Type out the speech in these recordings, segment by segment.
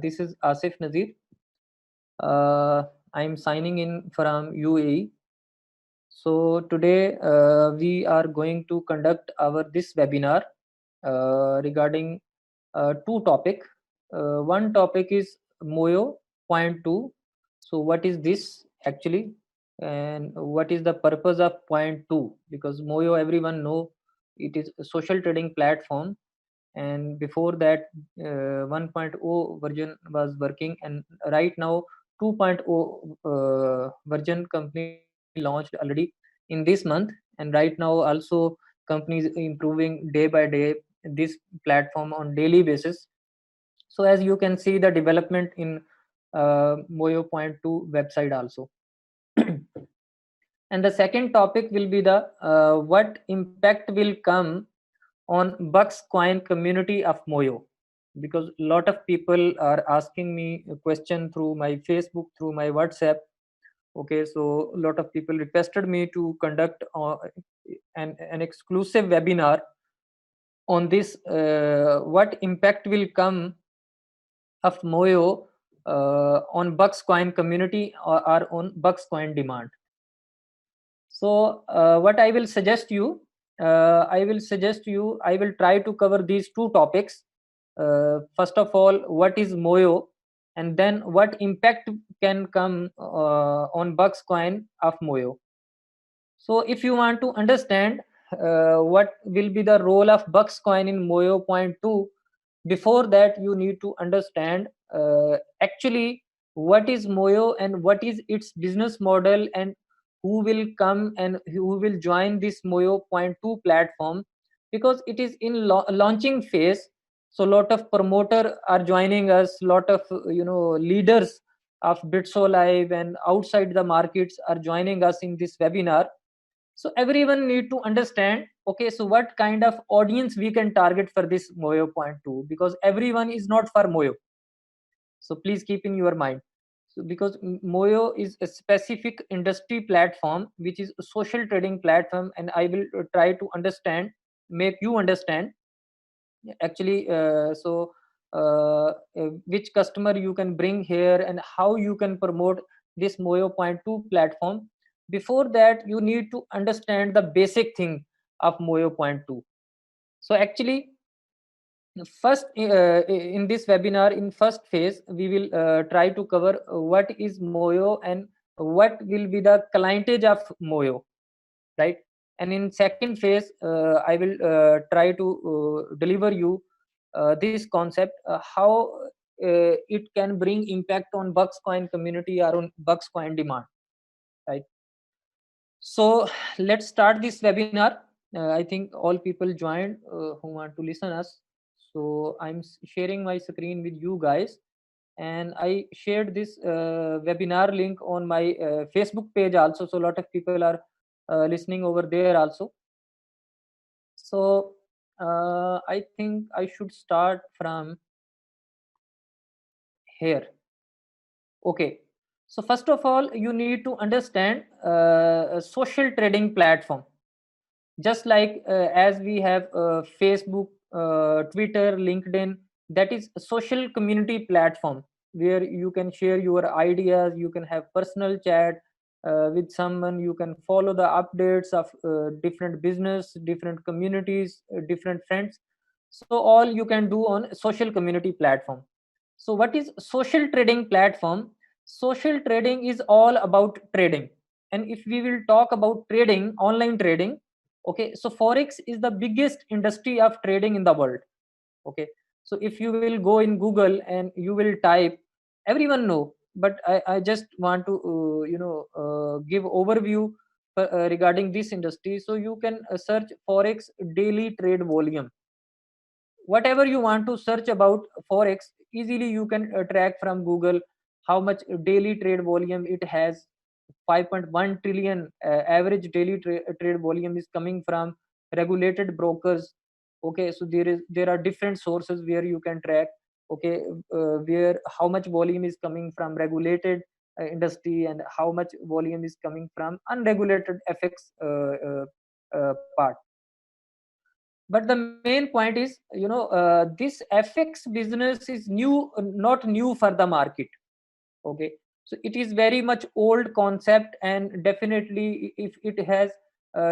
This is Asif Nazir. Uh, I'm signing in from UAE. So today we are going to conduct our this webinar regarding two topic. One topic is Moyo point two. So what is this actually, and what is the purpose of point two? Because Moyo, everyone know, it is a social trading platform, and before that 1.0 version was working, and right now 2.0 version company launched already in this month. And right now also companies improving day by day this platform on daily basis. So as you can see the development in Moyo point 2 website also. And the second topic will be the what impact will come on Bucks Coin community of Moyo, because a lot of people are asking me a question through my Facebook, through my WhatsApp. Okay, so a lot of people requested me to conduct an exclusive webinar on this. What impact will come of Moyo on Bucks Coin community, or on Bucks Coin demand? So what I will suggest you, I will try to cover these two topics. First of all, what is Moyo, and then what impact can come on Bucks Coin of Moyo. So if you want to understand what will be the role of Bucks Coin in Moyo point two, before that you need to understand actually what is Moyo and what is its business model, and who will come and who will join this Moyo point two platform, because it is in launching phase. So lot of promoter are joining us, lot of leaders of Bitso Live and outside the markets are joining us in this webinar. So everyone need to understand, okay, so what kind of audience we can target for this Moyo point two, because everyone is not for Moyo. So please keep in your mind. So because Moyo is a specific industry platform which is a social trading platform, and I will try to understand, make you understand actually. Which customer you can bring here and how you can promote this Moyo point two platform. Before that you need to understand the basic thing of Moyo point two. So actually, first in this webinar, in first phase we will try to cover what is Moyo and what will be the clientage of Moyo, right? And in second phase I will try to deliver you this concept, how it can bring impact on Bucks Coin community or on Bucks Coin demand, right? So let's start this webinar. I think all people joined who want to listen us. So I'm sharing my screen with you guys, and I shared this webinar link on my Facebook page also. So a lot of people are listening over there also. So I think I should start from here. Okay. So first of all, you need to understand a social trading platform. Just like as we have Facebook, Twitter, LinkedIn, that is a social community platform where you can share your ideas, you can have personal chat with someone, you can follow the updates of different business, different communities, different friends. So all you can do on social community platform. So what is social trading platform? Social trading is all about trading. And if we will talk about trading, online trading, okay, so forex is the biggest industry of trading in the world. Okay, so if you will go in Google and you will type, everyone know, but I just want to give overview regarding this industry. So you can search forex daily trade volume. Whatever you want to search about forex, easily you can track from Google how much daily trade volume it has. 5.1 trillion average daily trade volume is coming from regulated brokers. Okay, so there are different sources where you can track, okay, where how much volume is coming from regulated industry and how much volume is coming from unregulated FX part. But the main point is, this FX business is new, not new for the market. Okay, so it is very much old concept, and definitely if it has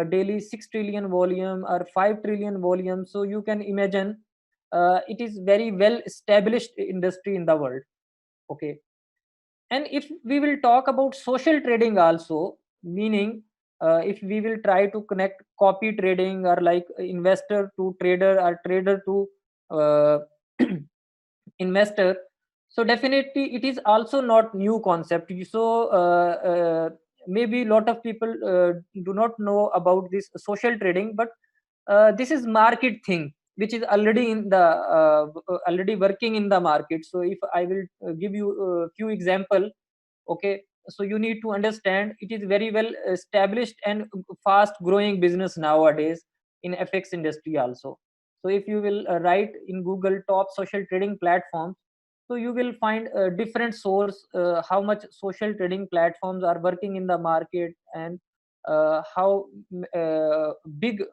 daily 6 trillion volume or 5 trillion volume, so you can imagine it is very well established industry in the world. Okay, and if we will talk about social trading also, meaning if we will try to connect copy trading, or like investor to trader or trader to uh, investor, so definitely it is also not new concept. So maybe a lot of people do not know about this social trading, but this is market thing which is already in the already working in the market. So if I will give you a few example. Okay, so you need to understand it is very well established and fast growing business nowadays in FX industry also. So if you will write in Google top social trading platforms, so you will find different source how much social trading platforms are working in the market, and how big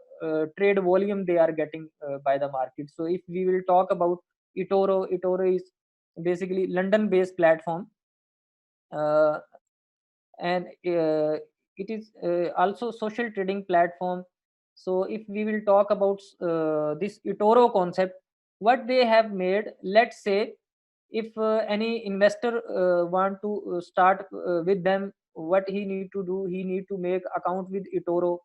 trade volume they are getting by the market. So if we will talk about eToro is basically London based platform, uh, and it is also social trading platform. So if we will talk about this eToro concept, what they have made, let's say if any investor want to start with them, what he need to do, he need to make account with eToro.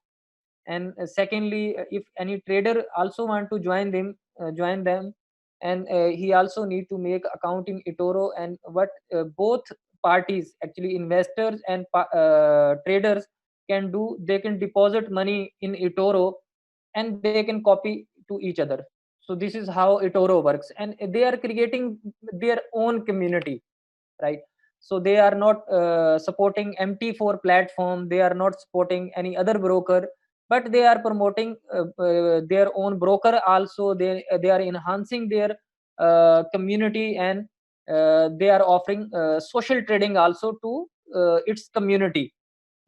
And secondly, if any trader also want to join them, and he also need to make account in eToro. And what both parties, actually investors and traders, can do, they can deposit money in eToro, and they can copy to each other. So this is how eToro works, and they are creating their own community, right? So they are not supporting MT4 platform, they are not supporting any other broker, but they are promoting their own broker also. They are enhancing their community, and they are offering social trading also to its community,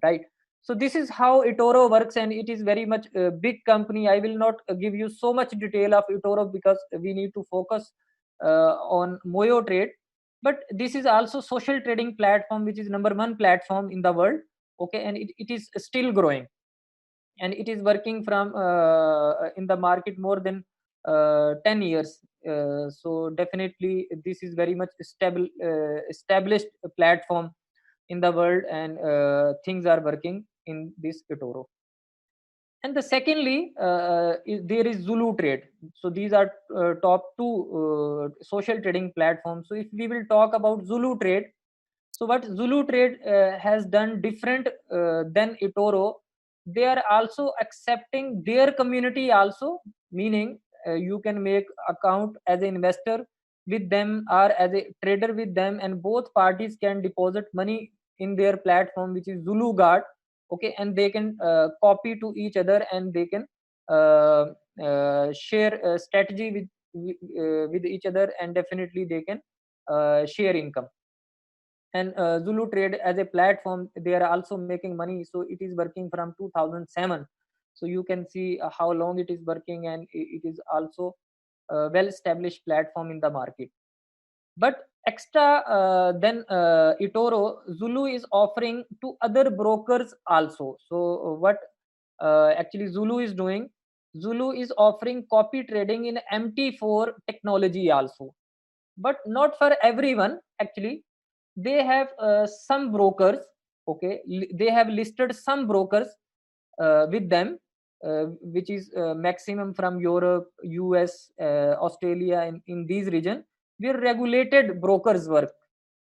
right? So this is how eToro works, and it is very much a big company. I will not give you so much detail of eToro because we need to focus on Moyo Trade. But this is also social trading platform which is number one platform in the world. Okay, and it is still growing, and it is working from in the market more than 10 years. So definitely this is very much stable established platform in the world, and things are working in this eToro. And the secondly, there is Zulu Trade. So these are top two social trading platforms. So if we will talk about Zulu Trade, so what Zulu Trade has done different than eToro, they are also accepting their community also, meaning you can make account as an investor with them or as a trader with them, and both parties can deposit money in their platform, which is Zulu Guard. Okay, and they can copy to each other, and they can uh, share a strategy with each other, and definitely they can share income. And Zulu Trade as a platform, they are also making money. So it is working from 2007. So you can see how long it is working, and it is also a well established platform in the market. But extra than eToro, Zulu is offering to other brokers also. So what actually Zulu is doing, Zulu is offering copy trading in MT4 technology also, but not for everyone. Actually, they have some brokers. Okay, they have listed some brokers with them, which is maximum from Europe, US, Australia, in these region where regulated brokers work.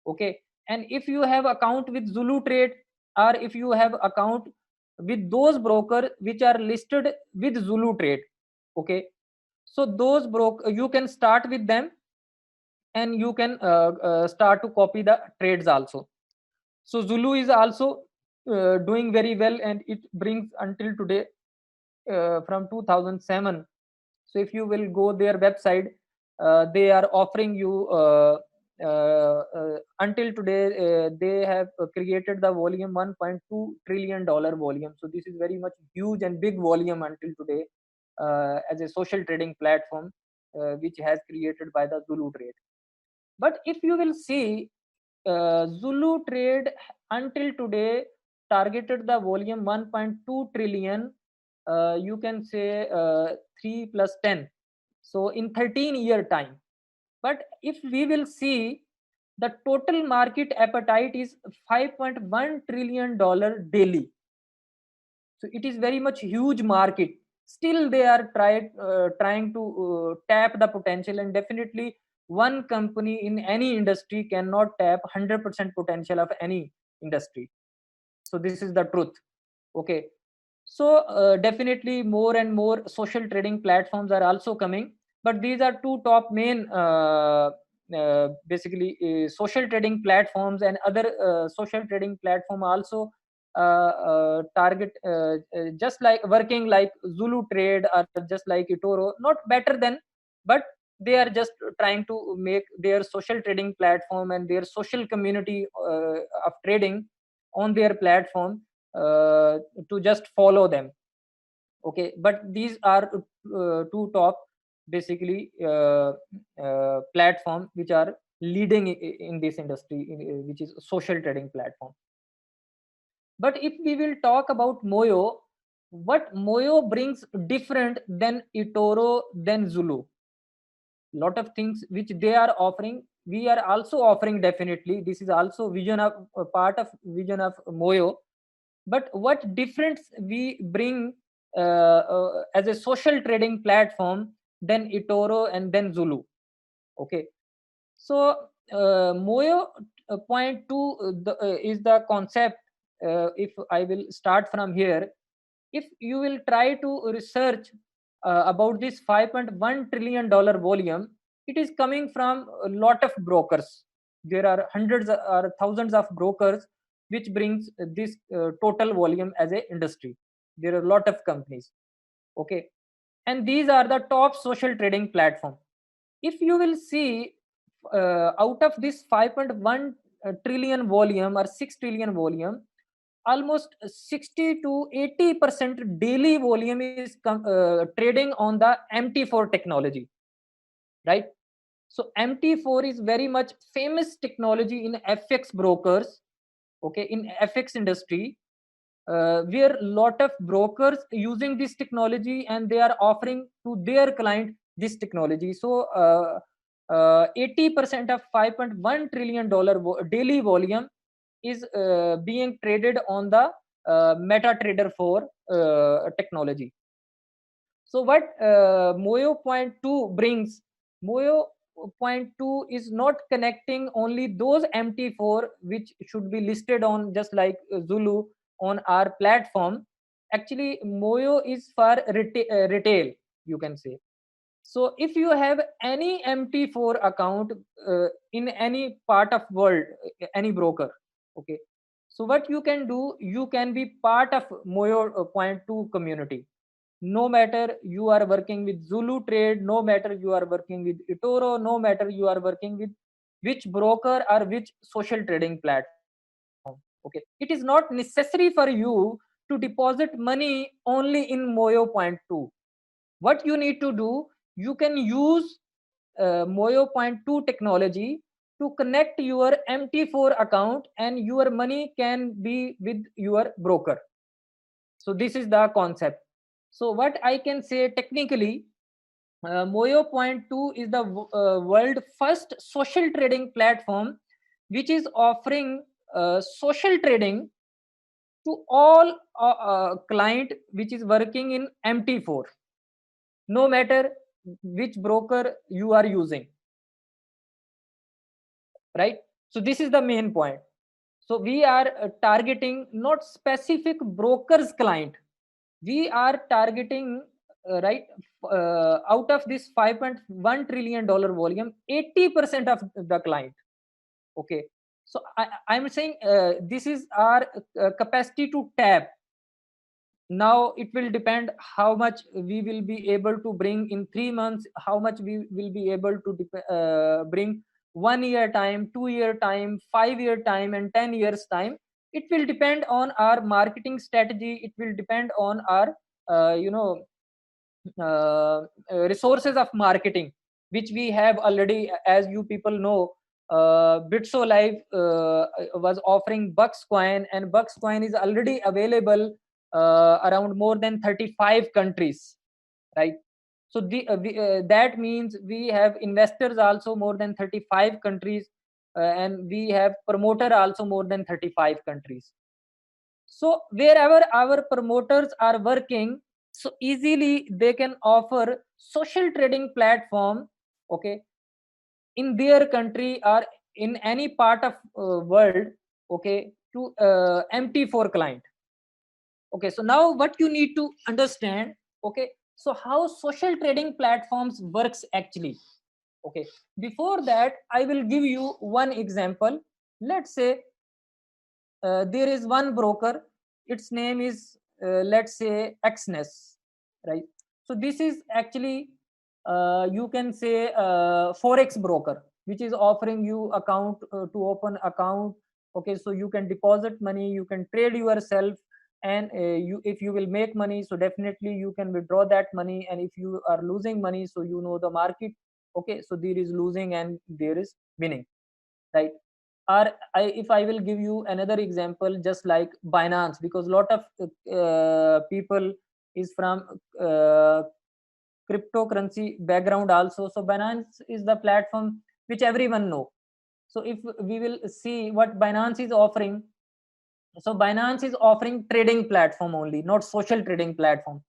Okay, and if you have account with Zulu Trade, or if you have account with those broker which are listed with Zulu Trade, okay, so those you can start with them, and you can start to copy the trades also. So Zulu is also doing very well, and it brings until today from 2007. So if you will go their website, they are offering you until today they have created the volume 1.2 trillion dollar volume. So this is very much huge and big volume until today. as a social trading platform which has created by the Zulu Trade. But if you will see, Zulu Trade until today targeted the volume 1.2 trillion. You can say 3 plus 10. So in 13-year time. But if we will see, the total market appetite is $5.1 trillion daily. So it is very much huge market. Still they are trying to tap the potential, and definitely one company in any industry cannot tap 100% potential of any industry. So this is the truth. Okay. So definitely more and more social trading platforms are also coming, but these are two top main basically social trading platforms, and other social trading platform also target just like working like Zulu Trade or just like eToro, not better than, but they are just trying to make their social trading platform and their social community of trading on their platform to just follow them. Okay, but these are two top basically platform which are leading in this industry, which is social trading platform. But if we will talk about Moyo, what Moyo brings different than eToro than Zulu? Lot of things which they are offering, we are also offering. Definitely this is also vision of part of vision of Moyo. But what difference we bring as a social trading platform than eToro and then Zulu? Okay, so Moyo point two is the concept. If I will start from here, if you will try to research about this $5.1 trillion volume, it is coming from a lot of brokers. There are hundreds or thousands of brokers which brings this total volume as a industry. There are a lot of companies. Okay, and these are the top social trading platform. If you will see, out of this 5.1 trillion volume or 6 trillion volume, almost 60 to 80% daily volume is trading on the MT4 technology, right? So MT4 is very much famous technology in FX brokers, okay, in FX industry, where lot of brokers using this technology and they are offering to their client this technology. So 80% of $5.1 trillion daily volume is being traded on the MetaTrader 4 technology. So what Moyo point 2 brings, Moyo point 2 is not connecting only those MT4 which should be listed on just like Zulu on our platform. Actually Moyo is for retail, you can say. So if you have any MT4 account in any part of world, any broker, okay, so what you can do, you can be part of Moyo point 2 community. No matter you are working with Zulu Trade, no matter you are working with eToro, no matter you are working with which broker or which social trading platform. Okay, it is not necessary for you to deposit money only in Moyo point 2. What you need to do, you can use Moyo point 2 technology to connect your MT4 account and your money can be with your broker. So this is the concept. So what I can say technically, Moyo point 2 is the world first social trading platform which is offering social trading to all client which is working in MT4, no matter which broker you are using, right? So this is the main point. So we are targeting not specific brokers client, we are targeting right, out of this $5.1 trillion volume, 80% of the client. Okay, so I'm saying this is our capacity to tap. Now it will depend how much we will be able to bring in 3 months, how much we will be able to bring 1 year time, 2 year time, 5 year time, and 10 years time. It will depend on our marketing strategy, it will depend on our uh, you know resources of marketing, which we have already. As you people know, Bitso Live was offering Bucks coin, and Bucks coin is already available around more than 35 countries, right? So that means we have investors also more than 35 countries, and we have promoter also more than 35 countries. So wherever our promoters are working, so easily they can offer social trading platform, okay, in their country or in any part of world, okay, to MT4 client. Okay, so now what you need to understand, okay, so how social trading platforms works actually. Okay, before that I will give you one example. Let's say there is one broker, its name is let's say Xness, right? So this is actually you can say forex broker, which is offering you account to open account. Okay, so you can deposit money, you can trade yourself, and you, if you will make money, so definitely you can withdraw that money, and if you are losing money, so you know the market. Okay, so there is losing and there is winning, right? Or if I will give you another example, just like Binance, because a lot of people is from uh, cryptocurrency background also. So Binance is the platform which everyone know. So if we will see what Binance is offering, so Binance is offering trading platform only, not social trading platform.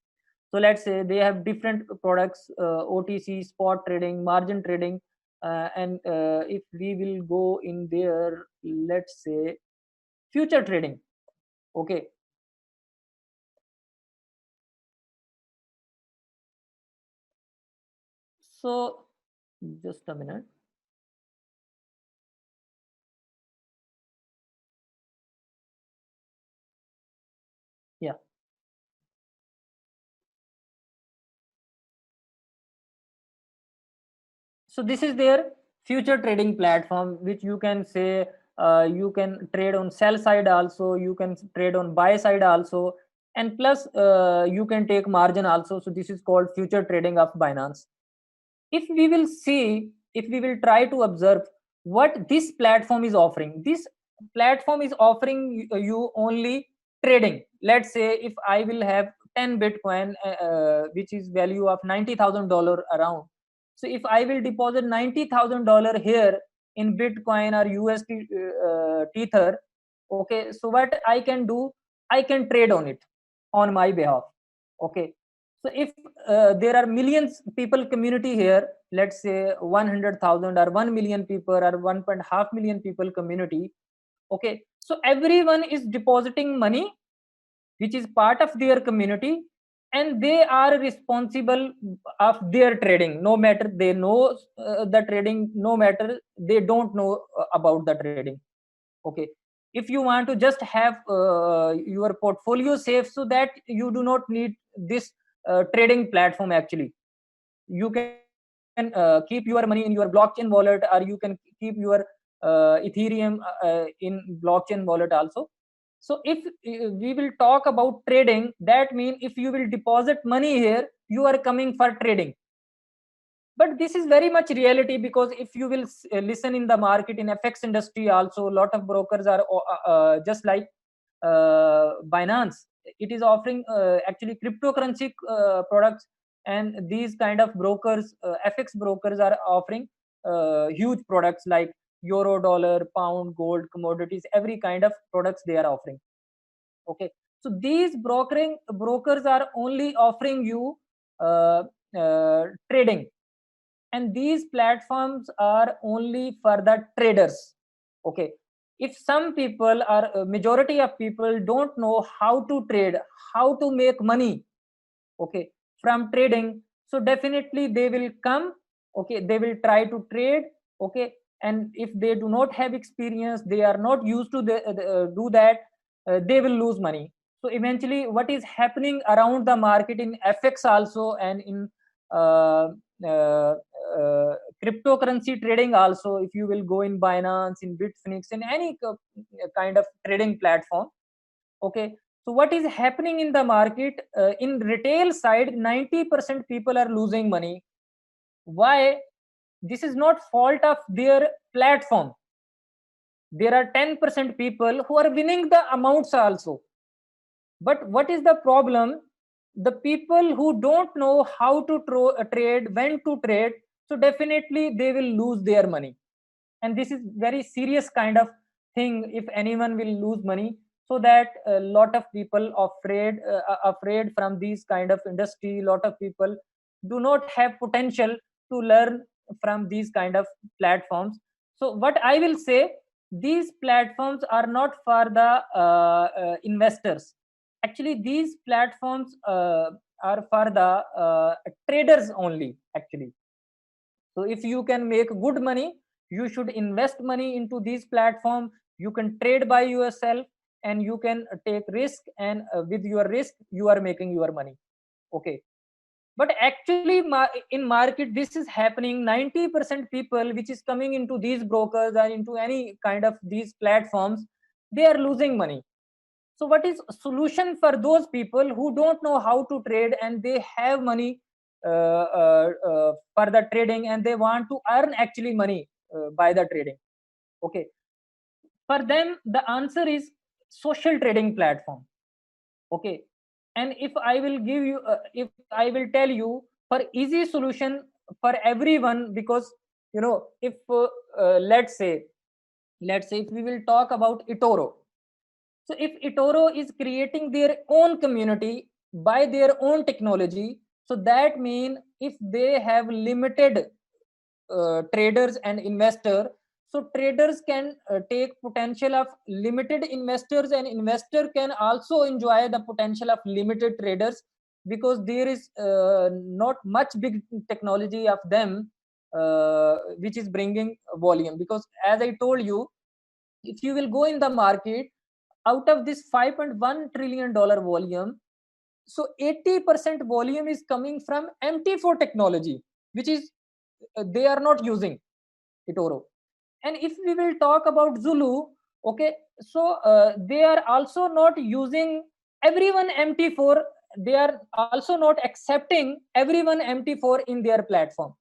So let's say they have different products, OTC, spot trading, margin trading, and if we will go in there, let's say future trading. Okay, so just a minute. Yeah, so this is their future trading platform, which you can say you can trade on sell side also, you can trade on buy side also, and plus you can take margin also. So this is called future trading of Binance. If we will see, if we will try to observe what this platform is offering, this platform is offering you only trading. Let's say if I will have 10 bitcoin, which is value of $90,000 around. So if I will deposit $90,000 here in bitcoin or USD tether, okay, so what I can do, I can trade on it on my behalf. Okay, so if there are millions people community here, let's say 100,000 or 1 million people or 1.5 million people community. Okay, so everyone is depositing money, which is part of their community, and they are responsible of their trading, no matter they know the trading, no matter they don't know about the trading. Okay, if you want to just have your portfolio safe, so that you do not need this trading platform actually. You can keep your money in your blockchain wallet, or you can keep your Ethereum in blockchain wallet also. So if we will talk about trading, that means if you will deposit money here, you are coming for trading. But this is very much reality, because if you will listen in the market, in FX industry also, a lot of brokers are just like Binance. It is offering actually cryptocurrency products, and these kind of brokers, FX brokers, are offering huge products like euro, dollar, pound, gold, commodities, every kind of products they are offering. Okay, so these brokers are only offering you trading, and these platforms are only for the traders. Okay, if some people or majority of people don't know how to trade, how to make money, okay, from trading, so definitely they will come, okay, they will try to trade. Okay, and if they do not have experience, they are not used to do that, they will lose money. So eventually what is happening around the market in FX also, and in uh, uh, uh, cryptocurrency trading also, if you will go in Binance, in Bitfinex, in any kind of trading platform. Okay, So what is happening in the market? In retail side, 90% people are losing money. Why? This is not fault of their platform. There are 10% people who are winning the amounts also. But what is the problem? The people who don't know how to trade, when to trade, so definitely they will lose their money. And this is very serious kind of thing if anyone will lose money. So that a lot of people afraid from these kind of industry. Lot of people do not have potential to learn from these kind of platforms. So what I will say, these platforms are not for the investors. Actually these platforms are for the traders only actually. So if you can make good money, you should invest money into these platform. You can trade by yourself and you can take risk, and with your risk you are making your money. Okay. But actually in market this is happening. 90% people which is coming into these brokers and into any kind of these platforms, they are losing money. So what is solution for those people who don't know how to trade and they have money for the trading and they want to earn actually money by the trading? Okay, for them the answer is social trading platform. Okay, and if I will give you if I will tell you for easy solution for everyone, because if let's say if we will talk about eToro. So if eToro is creating their own community by their own technology, so that mean if they have limited traders and investor, so traders can take potential of limited investors, and investor can also enjoy the potential of limited traders, because there is not much big technology of them which is bringing volume. Because as I told you, if you will go in the market, out of this $5.1 trillion volume, so 80% volume is coming from MT4 technology, which is they are not using eToro. And if we will talk about Zulu, okay, so they are also not using everyone MT4. They are also not accepting everyone MT4 in their platform.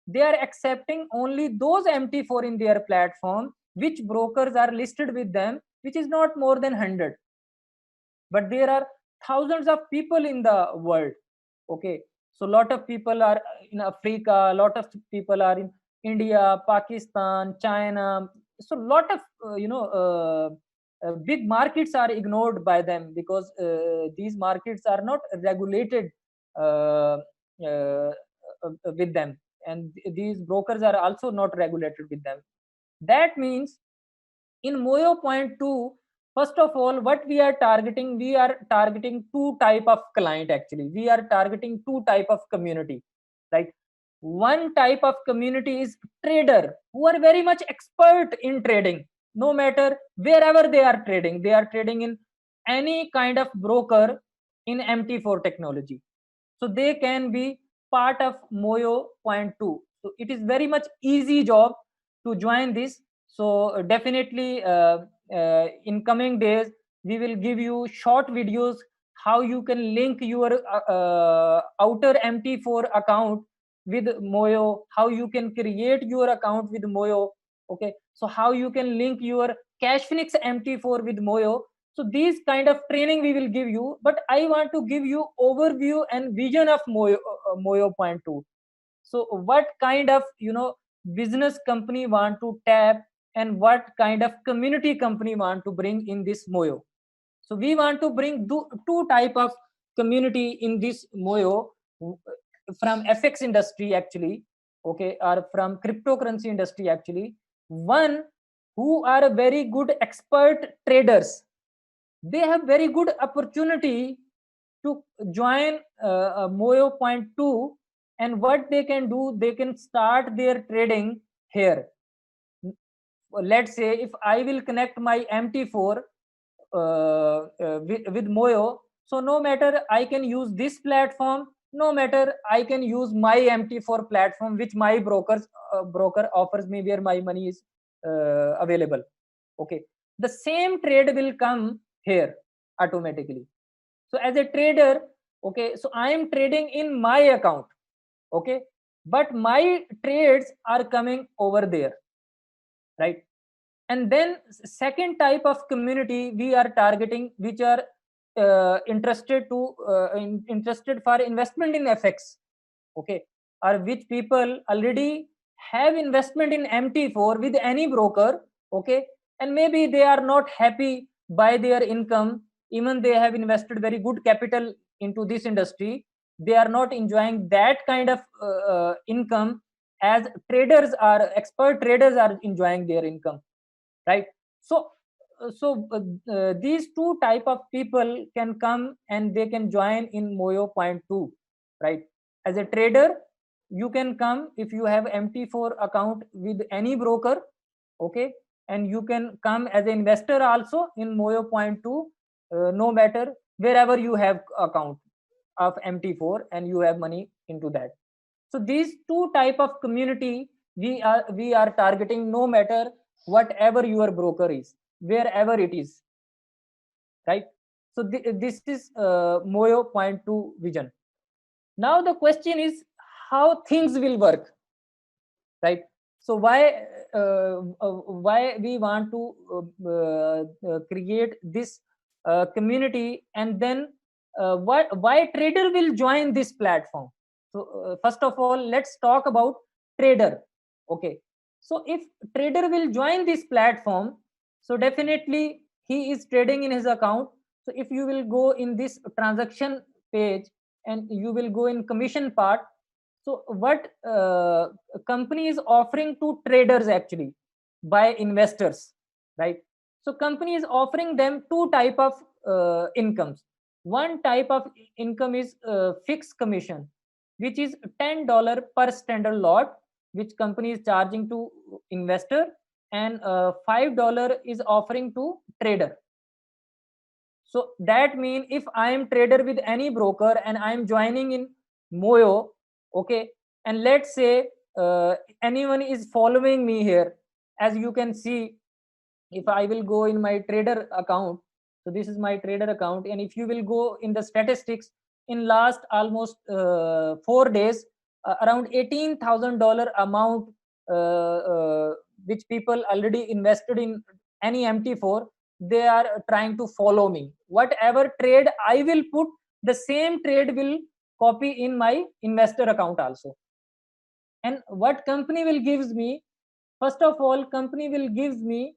They are accepting only those MT4 in their platform which brokers are listed with them, which is not more than 100. But there are thousands of people in the world. Okay, so a lot of people are in Africa, a lot of people are in India, Pakistan, China. So a lot of big markets are ignored by them, because these markets are not regulated uh, uh, with them, and these brokers are also not regulated with them. That means in Moyo point 2, first of all, what we are targeting two type of client. Actually we are targeting two type of community, right? One type of community is trader who are very much expert in trading. No matter wherever they are trading in any kind of broker in MT4 technology, so they can be part of Moyo point 2. So it is very much easy job to join this. So definitely in coming days we will give you short videos how you can link your outer MT4 account with Moyo, how you can create your account with Moyo. Okay, so how you can link your Cashflix MT4 with Moyo. So these kind of training we will give you, but I want to give you overview and vision of Moyo point 2. So what kind of business company want to tap, and what kind of community company want to bring in this Moyo. So we want to bring two type of community in this Moyo, from FX industry actually, okay, or from cryptocurrency industry actually. One, who are very good expert traders, they have very good opportunity to join Moyo point 2. And what they can do, they can start their trading here. Let's say if I will connect my MT4 with Moyo, so no matter I can use this platform, no matter I can use my MT4 platform which my broker offers me, where my money is available. Okay, the same trade will come here. automatically. So as a trader, okay, so I am trading in my account, okay, but my trades are coming over there, right? And then second type of community we are targeting, which are interested for investment in FX, okay, or which people already have investment in MT4 with any broker, okay, and maybe they are not happy by their income, even they have invested very good capital into this industry, they are not enjoying that kind of income as traders are, expert traders are enjoying their income, right? So these two type of people can come and they can join in Moyo point 2, right? As a trader, you can come if you have MT4 account with any broker, okay, and you can come as an investor also in Moyo point 2, no matter wherever you have account of MT4 and you have money into that. So these two type of community we are targeting, no matter whatever your broker is, wherever it is, right? So this is Moyo point 2 vision. Now the question is how things will work, right? So why we want to create this community, and then why trader will join this platform. So first of all, let's talk about trader, okay. So if trader will join this platform, so definitely he is trading in his account. So if you will go in this transaction page and you will go in commission part, so what company is offering to traders actually by investors, right? So company is offering them two type of incomes. One type of income is fixed commission, which is $10 per standard lot, which company is charging to investor, and $5 is offering to trader. So that means if I am trader with any broker and I am joining in Moyo, okay, and let's say anyone is following me here, as you can see, if I will go in my trader account, so this is my trader account, and if you will go in the statistics, in last almost 4 days, around $18,000 amount which people already invested in any MT4, they are trying to follow me. Whatever trade I will put, the same trade will copy in my investor account also. And what company will gives me, first of all, company will gives me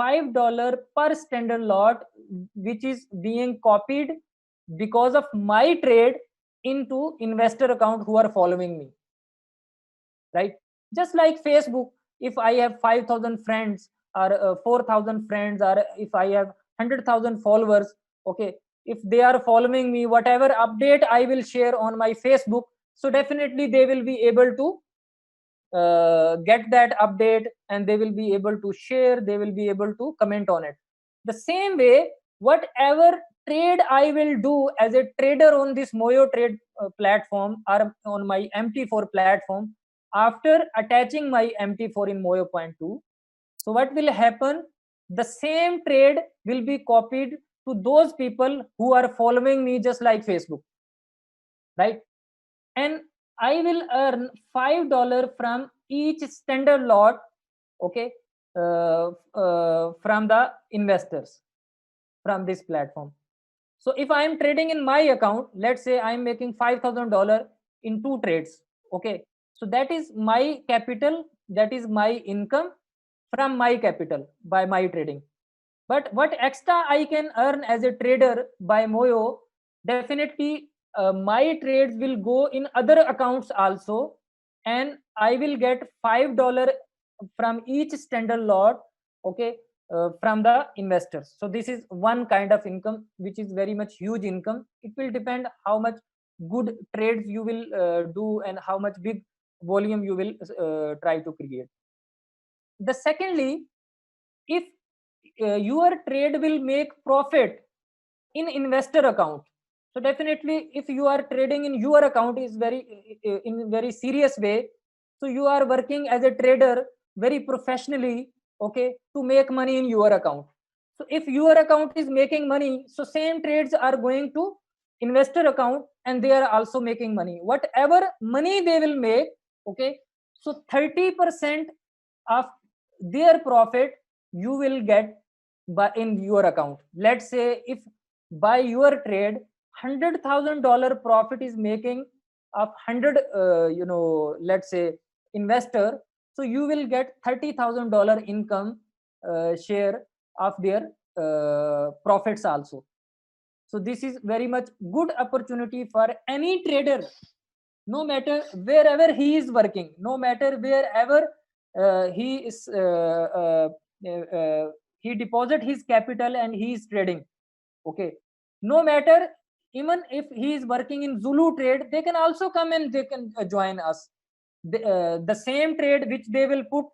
$5 per standard lot, which is being copied because of my trade into investor account who are following me, right? Just like Facebook, if I have 5,000 friends or 4,000 friends, or if I have 100,000 followers, okay, if they are following me, whatever update I will share on my Facebook, so definitely they will be able to get that update, and they will be able to share, they will be able to comment on it. The same way, whatever trade I will do as a trader on this Moyo trade platform or on my MT4 platform, after attaching my MT4 in Moyo point 2, so what will happen, the same trade will be copied to those people who are following me just like Facebook, right? And I will earn $5 from each standard lot, okay, from the investors from this platform. So if I am trading in my account, let's say I am making $5,000 in two trades, okay, so that is my capital, that is my income from my capital by my trading. But what extra I can earn as a trader by Moyo, definitely my trades will go in other accounts also, and I will get $5 from each standard lot, okay, from the investors. So this is one kind of income, which is very much huge income. It will depend how much good trades you will do and how much big volume you will try to create. The secondly, if your trade will make profit in investor account, so definitely if you are trading in your account is very in very serious way, so you are working as a trader very professionally, okay, to make money in your account. So if your account is making money, so same trades are going to investor account and they are also making money. Whatever money they will make, okay, so 30% of their profit you will get by in your account. Let's say if by your trade $100,000 profit is making of 100 let's say investor, so you will get $30,000 income share of their profits also. So this is very much good opportunity for any trader, no matter wherever he is working, no matter wherever he is he deposit his capital and he is trading. Okay, no matter, even if he is working in Zulu trade, they can also come and they can join us. The same trade which they will put,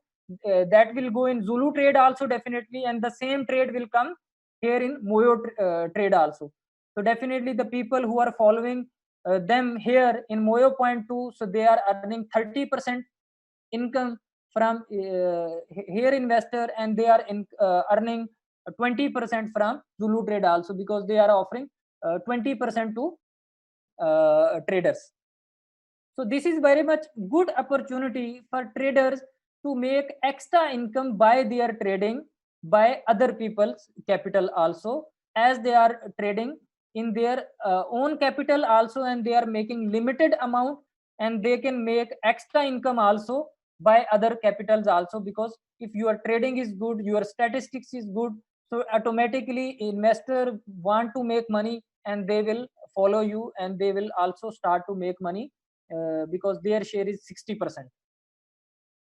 that will go in Zulu trade also definitely, and the same trade will come here in Moyo trade also. So definitely the people who are following them here in Moyo point 2, so they are earning 30% income from here investor, and they are earning 20% from Zulu trade also, because they are offering 20% to traders. So this is very much good opportunity for traders to make extra income by their trading by other people's capital also, as they are trading in their own capital also, and they are making limited amount, and they can make extra income also by other capitals also, because if your trading is good, your statistics is good, so automatically investor want to make money and they will follow you, and they will also start to make money because their share is 60%,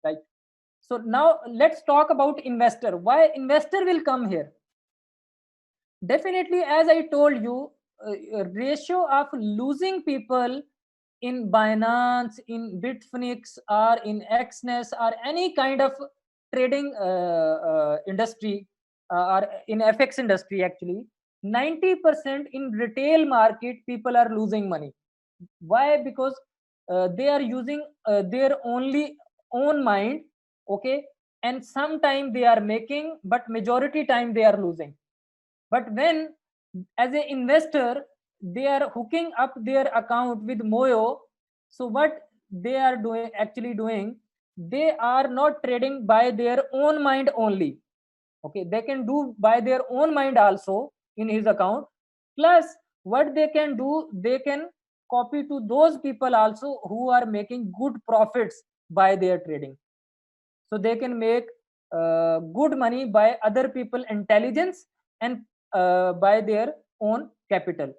right? So now let's talk about investor. Why investor will come here? Definitely, as I told you, ratio of losing people in Binance, in Bitfinex, or in Xness, or any kind of trading industry, or in FX industry, actually, 90% in retail market people are losing money. Why? Because they are using their only own mind, okay, and sometime they are making, but majority time they are losing. But when, as an investor, they are hooking up their account with Moyo, so what they are doing, actually doing, they are not trading by their own mind only. Okay, they can do by their own mind also in his account. Plus, what they can do, they can copy to those people also who are making good profits by their trading. So they can make good money by other people intelligence, and by their own capital.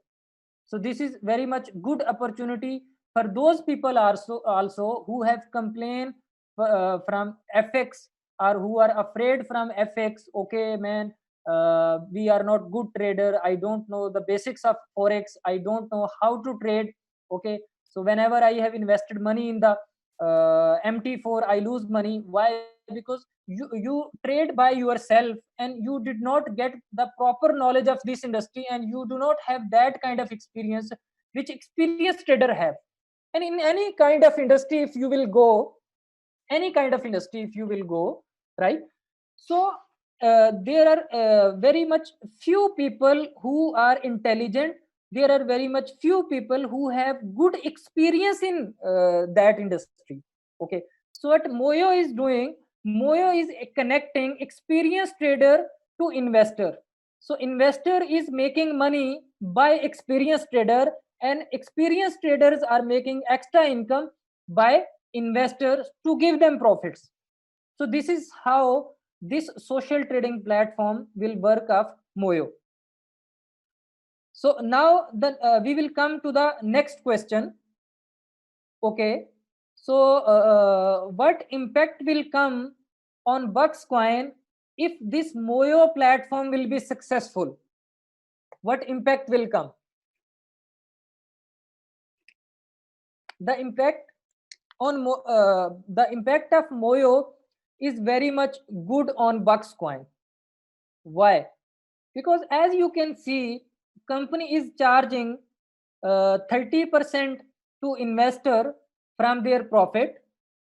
So this is very much good opportunity for those people also who have complained from FX, or who are afraid from FX. Okay, man, we are not good trader, I don't know the basics of forex, I don't know how to trade. Okay, so whenever I have invested money in the MT4, I lose money. Why? Because you trade by yourself, and you did not get the proper knowledge of this industry, and you do not have that kind of experience which experienced trader have. And in any kind of industry, if you will go, any kind of industry if you will go, right? So there are very much few people who are intelligent, there are very much few people who have good experience in that industry. Okay, so what Moyo is doing, Moyo is connecting experienced trader to investor. So investor is making money by experienced trader, and experienced traders are making extra income by investors to give them profits. So this is how this social trading platform will work of Moyo. So now we will come to the next question. Okay, so what impact will come on Bucks Coin if this Moyo platform will be successful? What impact will come? The impact on the impact of Moyo is very much good on Bucks Coin. Why? Because as you can see, company is charging 30% to investor from their profit,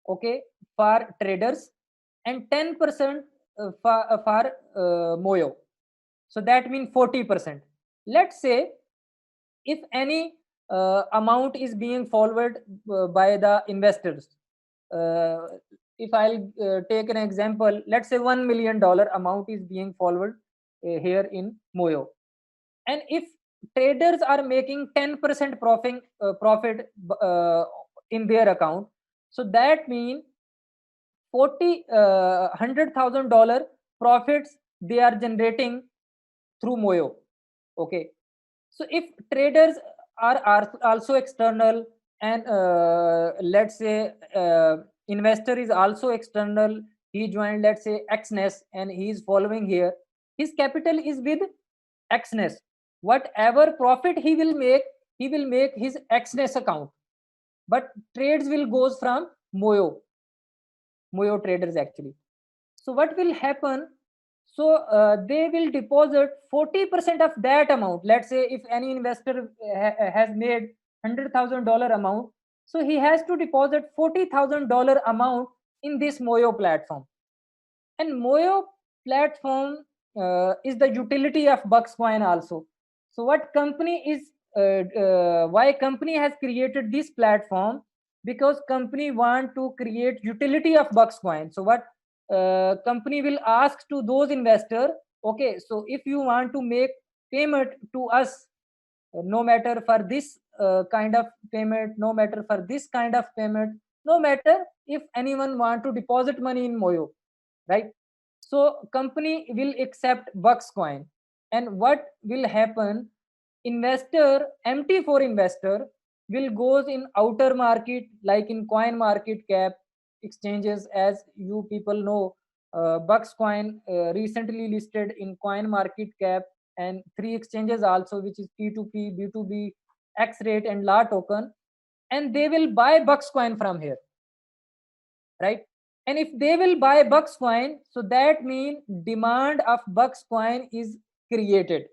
okay, for traders, and 10% for Moyo. So that means 40%. Let's say if any amount is being followed by the investors, uh, if I'll take an example, let's say $1 million amount is being followed here in Moyo, and if traders are making 10% profit in their account, so that means 40 $100,000 profits they are generating through Moyo. Okay, so if traders are also external, and let's say investor is also external, he joined, let's say, Xness, and he is following here, his capital is with Xness. Whatever profit he will make his Xness account, but trades will goes from Moyo traders actually. So what will happen? So they will deposit 40% of that amount. Let's say if any investor has made $100,000 amount, so he has to deposit $40,000 amount in this Moyo platform. And Moyo platform is the utility of Buckscoin also. So what company is why company has created this platform? Because company want to create utility of Buckscoin. So what company will ask to those investor, okay, so if you want to make payment to us, no matter for this kind of payment, no matter for this kind of payment, no matter if anyone want to deposit money in Moyo, right? So company will accept Buckscoin, and what will happen? Investor, MT4 investor will goes in outer market, like in Coin Market Cap exchanges. As you people know, Buckscoin recently listed in Coin Market Cap, and three exchanges also, which is P2P, B2B, X Rate, and La Token, and they will buy Buckscoin from here, right? And if they will buy Buckscoin, so that means demand of Buckscoin is created.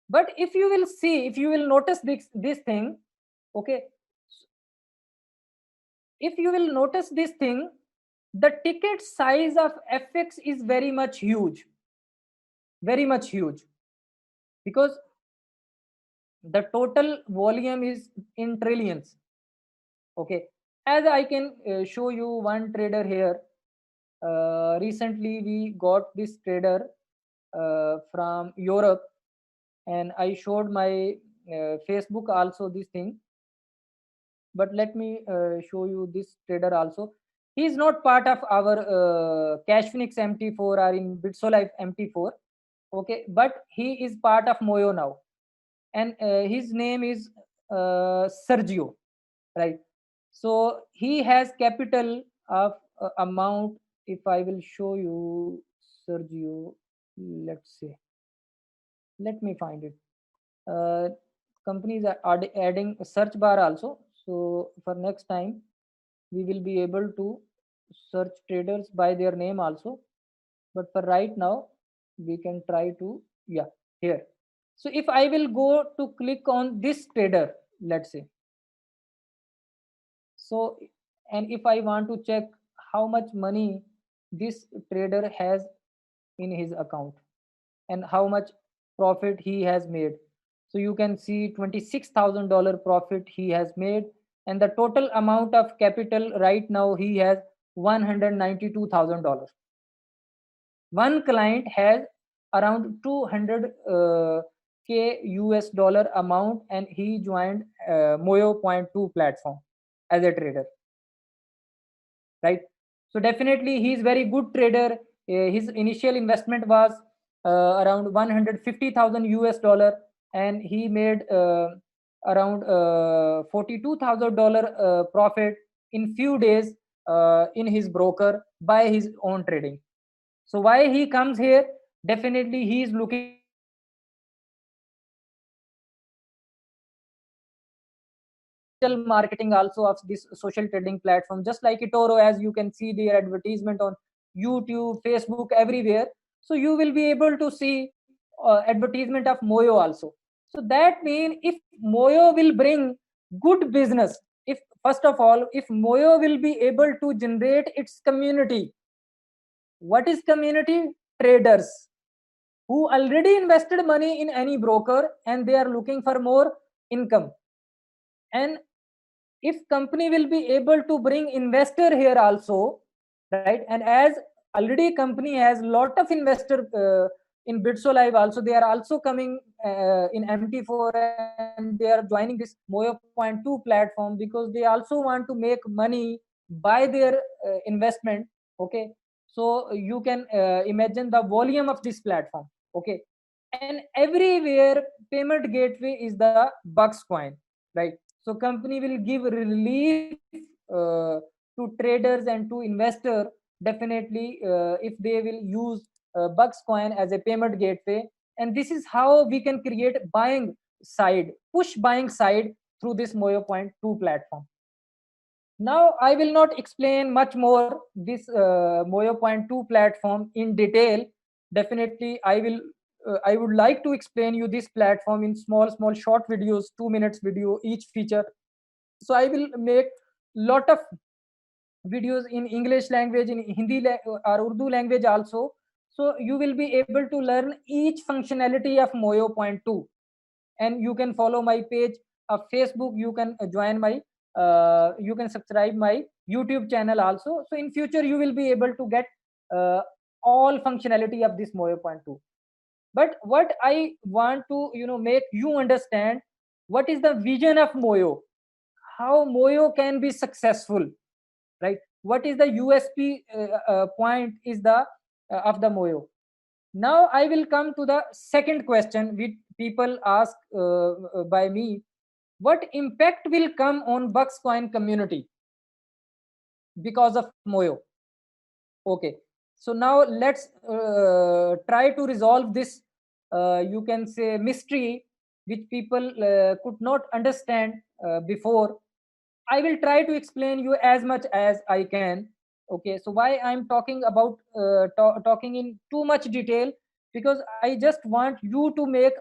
But if you will see, if you will notice this thing, okay, if you will notice this thing, the ticket size of FX is very much huge, because the total volume is in trillions. Okay, as I can show you one trader here. Recently we got this trader from Europe, and I showed my Facebook also this thing. But let me show you this trader also. He is not part of our Cashphoenix MT4 or in BitsoLife MT4. Okay, but he is part of Moyo now, and his name is Sergio, right? So he has capital of amount. If I will show you Sergio, let's say, let me find it. uh, Companies are adding a search bar also, so for next time we will be able to search traders by their name also. But for right now, we can try to, yeah, here. So if I will go to click on this trader, let's say, so, and if I want to check how much money this trader has in his account and how much profit he has made, so you can see $26,000 profit he has made, and the total amount of capital right now he has $192,000. One client has around 200 k US dollar amount, and he joined Moyo Point 2 platform as a trader, right? So definitely he is very good trader. His initial investment was around 150,000 US dollar, and he made around $42,000 profit in few days in his broker by his own trading. So why he comes here? Definitely he is looking digital marketing also of this social trading platform, just like eToro. As you can see their advertisement on YouTube, Facebook, everywhere. So you will be able to see advertisement of Moyo also. So that means if Moyo will bring good business, if first of all, if Moyo will be able to generate its community, what is community? Traders. who already invested money in any broker and they are looking for more income. And if company will be able to bring investor here also, right, and as already company has lot of investor in Bitso Live also, they are also coming in MT4 and they are joining this Moyo Point 2 platform because they also want to make money by their investment. Okay, so you can imagine the volume of this platform. Okay, and everywhere payment gateway is the Bucks coin, right? So company will give relief to traders and to investor definitely if they will use Bucks coin as a payment gateway. And this is how we can create buying side, push buying side through this Moyo Point 2 platform. Now I will not explain much more this Moyo Point 2 platform in detail. Definitely I would like to explain you this platform in small short videos, 2 minutes video each feature. So I will make lot of videos in English language, in Hindi or Urdu language also. So you will be able to learn each functionality of Moyo Point 2. And you can follow my page of Facebook, you can join my you can subscribe my YouTube channel also. So in future you will be able to get uh, all functionality of this Moyo Point 2. But what I want to make you understand, what is the vision of Moyo, how Moyo can be successful, right? What is the USP point is the of the Moyo. Now I will come to the second question which people ask by me: what impact will come on Bucks Coin community because of Moyo? Okay, so now let's try to resolve this you can say mystery which people could not understand before. I will try to explain you as much as I can. Okay, so why I'm talking about talking in too much detail? Because I just want you to make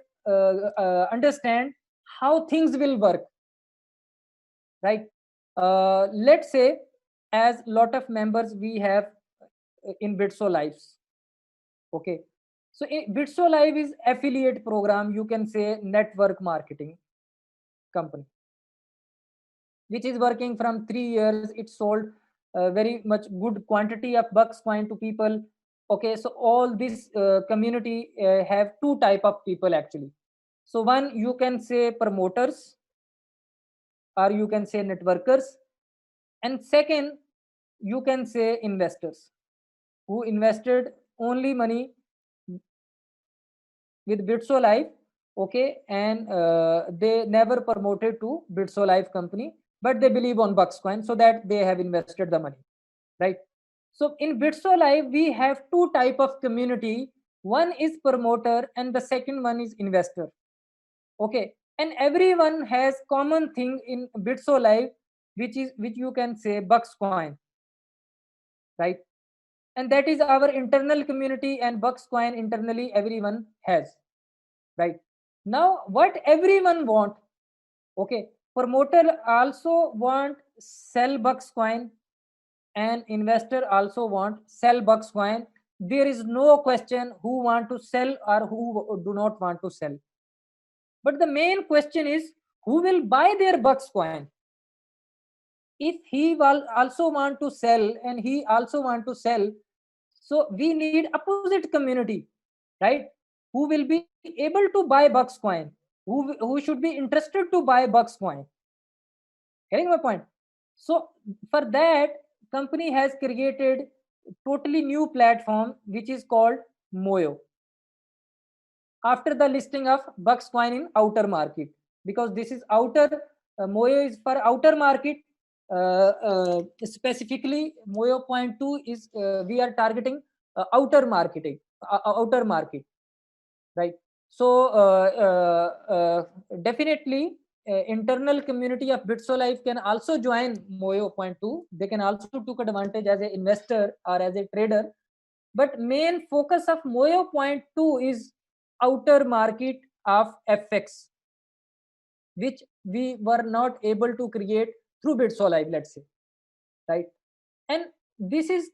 understand how things will work, right? Let's say, as lot of members we have in Bitso Lives. Okay, so Bitso Live is affiliate program. You can say network marketing company which is working from 3 years. It sold very much good quantity of Bucks coin to people. Okay, so all this community have two type of people actually. So one, you can say promoters, or you can say networkers, and second, you can say investors who invested only money with Bitso Live. Okay, and they never promoted to Bitso Live company, but they believe on Bucks coin, so that they have invested the money, right? So in Bitso Live, we have two type of community. One is promoter and the second one is investor. Okay. And everyone has common thing in Bitso Live, which you can say Bucks coin, right? And that is our internal community, and Bucks coin internally everyone has, right? Now what everyone want, okay, promoter also want sell Bucks coin, and investor also want sell Bucks coin. There is no question who want to sell or who do not want to sell. But the main question is who will buy their Bucks coin. If he will also want to sell and he also want to sell, so we need opposite community, right? Who will be able to buy Bucks coin, who should be interested to buy Bucks coin. Getting my point? So for that, company has created totally new platform which is called Moyo after the listing of Bucks coin in outer market, because this is outer Moyo is for outer market. Specifically Moyo point 2 is we are targeting outer marketing, outer market, right? So definitely internal community of Bitso Life can also join Moyo point 2. They can also took advantage as an investor or as a trader. But main focus of Moyo point 2 is outer market of FX, which we were not able to create through Bitso Live, let's say, right? And this is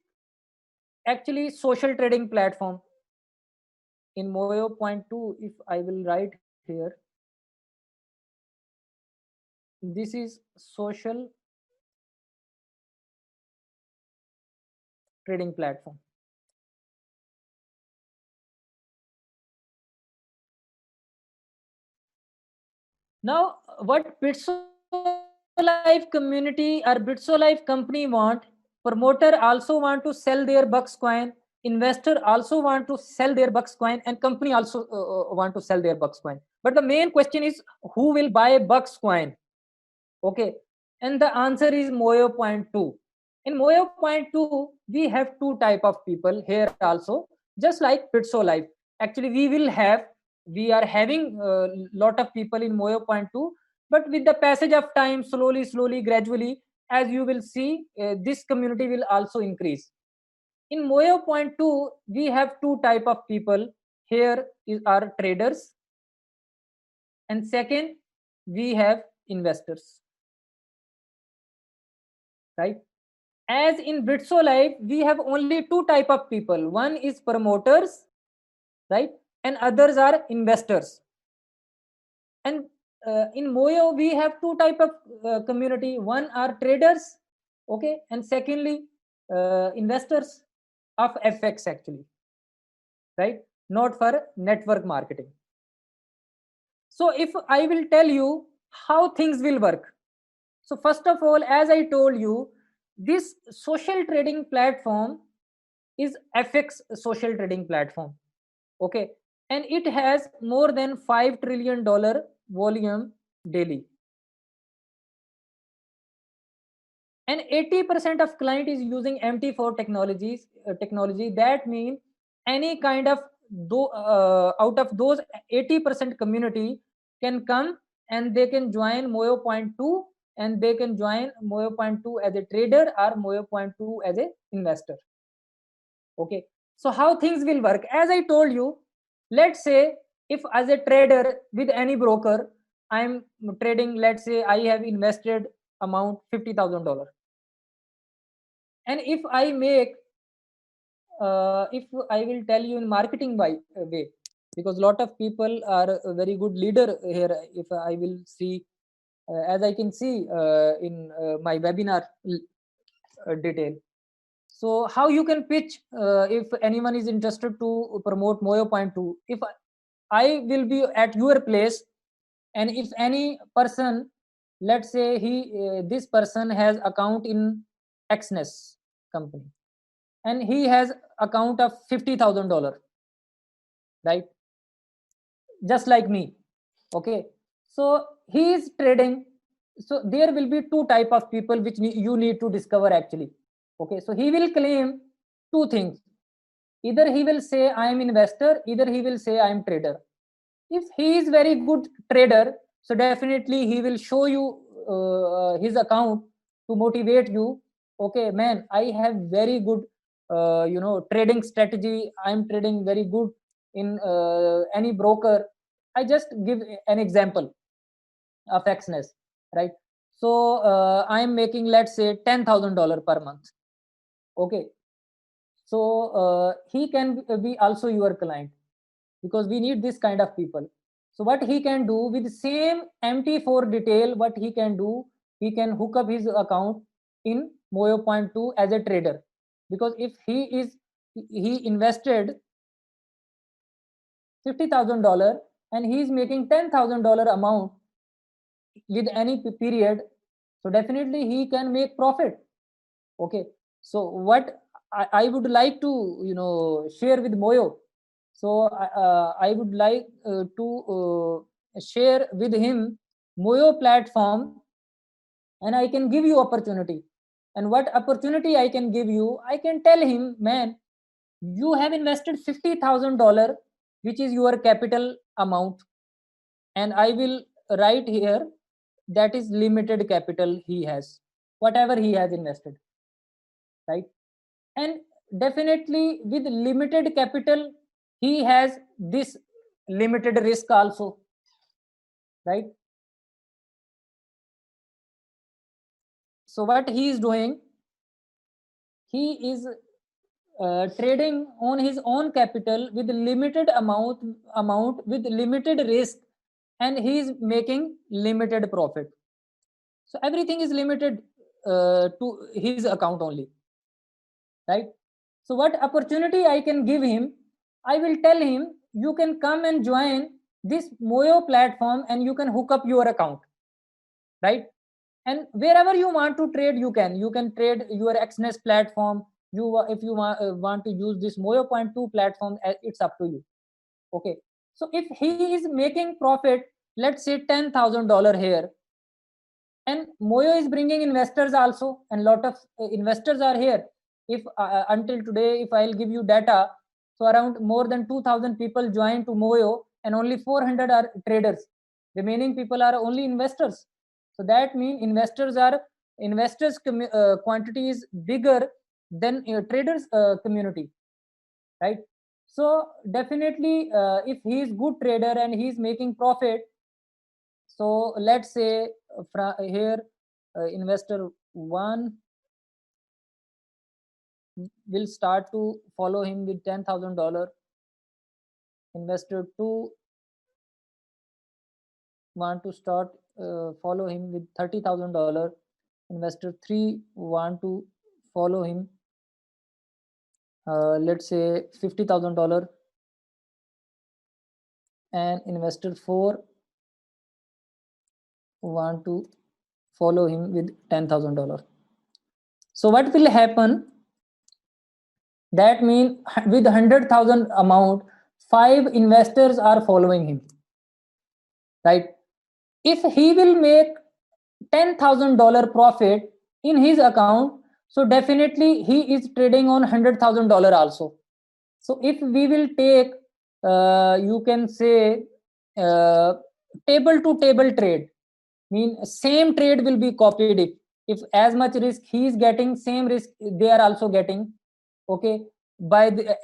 actually social trading platform. in Moyo point 2, if I will write here, this is social trading platform. Now, what BitSo Life community or BitSo Life company want, promoter also want to sell their Bucks coin, investor also want to sell their Bucks coin, and company also want to sell their Bucks coin. But the main question is, who will buy Bucks coin? Okay, and the answer is Moyo point 2. In Moyo point 2, we have two type of people here also, just like BitSo Life. Actually, we are having a lot of people in Moyo point 2, but with the passage of time, slowly, gradually, as you will see, this community will also increase. In Moyo point 2, we have two type of people. Here are traders, and second, we have investors, right? As in BitSo Life, we have only two type of people. One is promoters, right, and others are investors. And in Moyo, we have two type of community. One are traders, okay, and secondly, investors of FX actually, right, not for network marketing. So if I will tell you how things will work, so first of all, as I told you, this social trading platform is FX social trading platform. Okay. And it has more than $5 trillion volume daily. And 80% of client is using MT4 technology. That means any kind of out of those 80% community can come and they can join Moyo point 2, and they can join Moyo point 2 as a trader or Moyo point 2 as a investor. Okay, so how things will work, as I told you, let's say if as a trader with any broker, I'm trading, let's say I have invested amount $50,000, and if I make if I will tell you in marketing way, because lot of people are a very good leader here. If I will see, as I can see in my webinar detail. So how you can pitch if anyone is interested to promote Moyo point 2? If I will be at your place, and if any person, let's say this person has account in Xness company, and he has account of $50,000, right, just like me. Okay, so he is trading. So there will be two type of people which you need to discover actually. Okay, so he will claim two things. Either he will say I am investor, either he will say I am trader. If he is very good trader, so definitely he will show you his account to motivate you. Okay, man, I have very good trading strategy. I am trading very good in any broker. I just give an example of Xness, right? So I am making, let's say, $10,000 per month. Okay, so he can be also your client, because we need this kind of people. So what he can do with same MT4 detail, what he can do, he can hook up his account in Moyo point 2 as a trader. Because if he invested $50,000 and he is making $10,000 amount with any period, so definitely he can make profit. Okay, so what I would like to share with Moyo. So I would like to share with him Moyo platform, and I can give you opportunity. And what opportunity I can give you? I can tell him, man, you have invested $50,000, which is your capital amount, and I will write here that is limited capital he has, whatever he has invested, right? And definitely with limited capital, he has this limited risk also, right? So what he is doing, he is trading on his own capital with limited amount with limited risk, and he is making limited profit. So everything is limited to his account only, right? So what opportunity I can give him? I will tell him, you can come and join this Moyo platform and you can hook up your account, right? And wherever you want to trade, you can trade your XNES platform. If you want to use this Moyo Point 2 platform, it's up to you. Okay. So if he is making profit, let's say $10,000 here, and Moyo is bringing investors also, and lot of investors are here. If until today, if I'll give you data, so around more than 2,000 people joined to Moyo, and only 400 are traders. Remaining people are only investors. So that means investors quantity is bigger than traders community, right? So definitely, if he is good trader and he is making profit, so let's say here investor 1 will start to follow him with $10,000. Investor 2 want to start follow him with $30,000. Investor 3 want to follow him, let's say $50,000, and investor 4 want to follow him with $10,000. So what will happen? That means with 100,000 amount, 5 investors are following him, right? If he will make $10,000 profit in his account, so definitely he is trading on $100,000 also. So if we will take, you can say, table to table trade, mean same trade will be copied. If as much risk he is getting, same risk they are also getting, okay,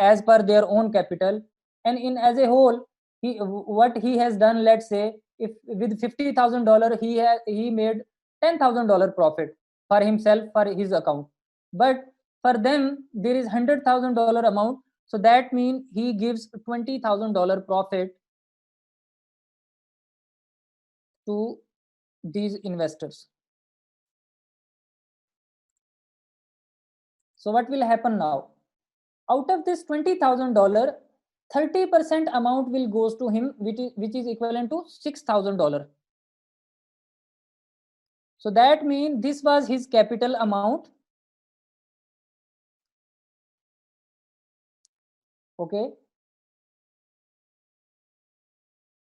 as per their own capital. And in as a whole, what he has done, let's say if with $50,000 he made $10,000 profit for himself, for his account, but for them there is $100,000 amount, so that means he gives $20,000 profit to these investors. So what will happen now? Out of this $20,000, 30% amount will goes to him, which is equivalent to $6,000. So that means this was his capital amount. Okay.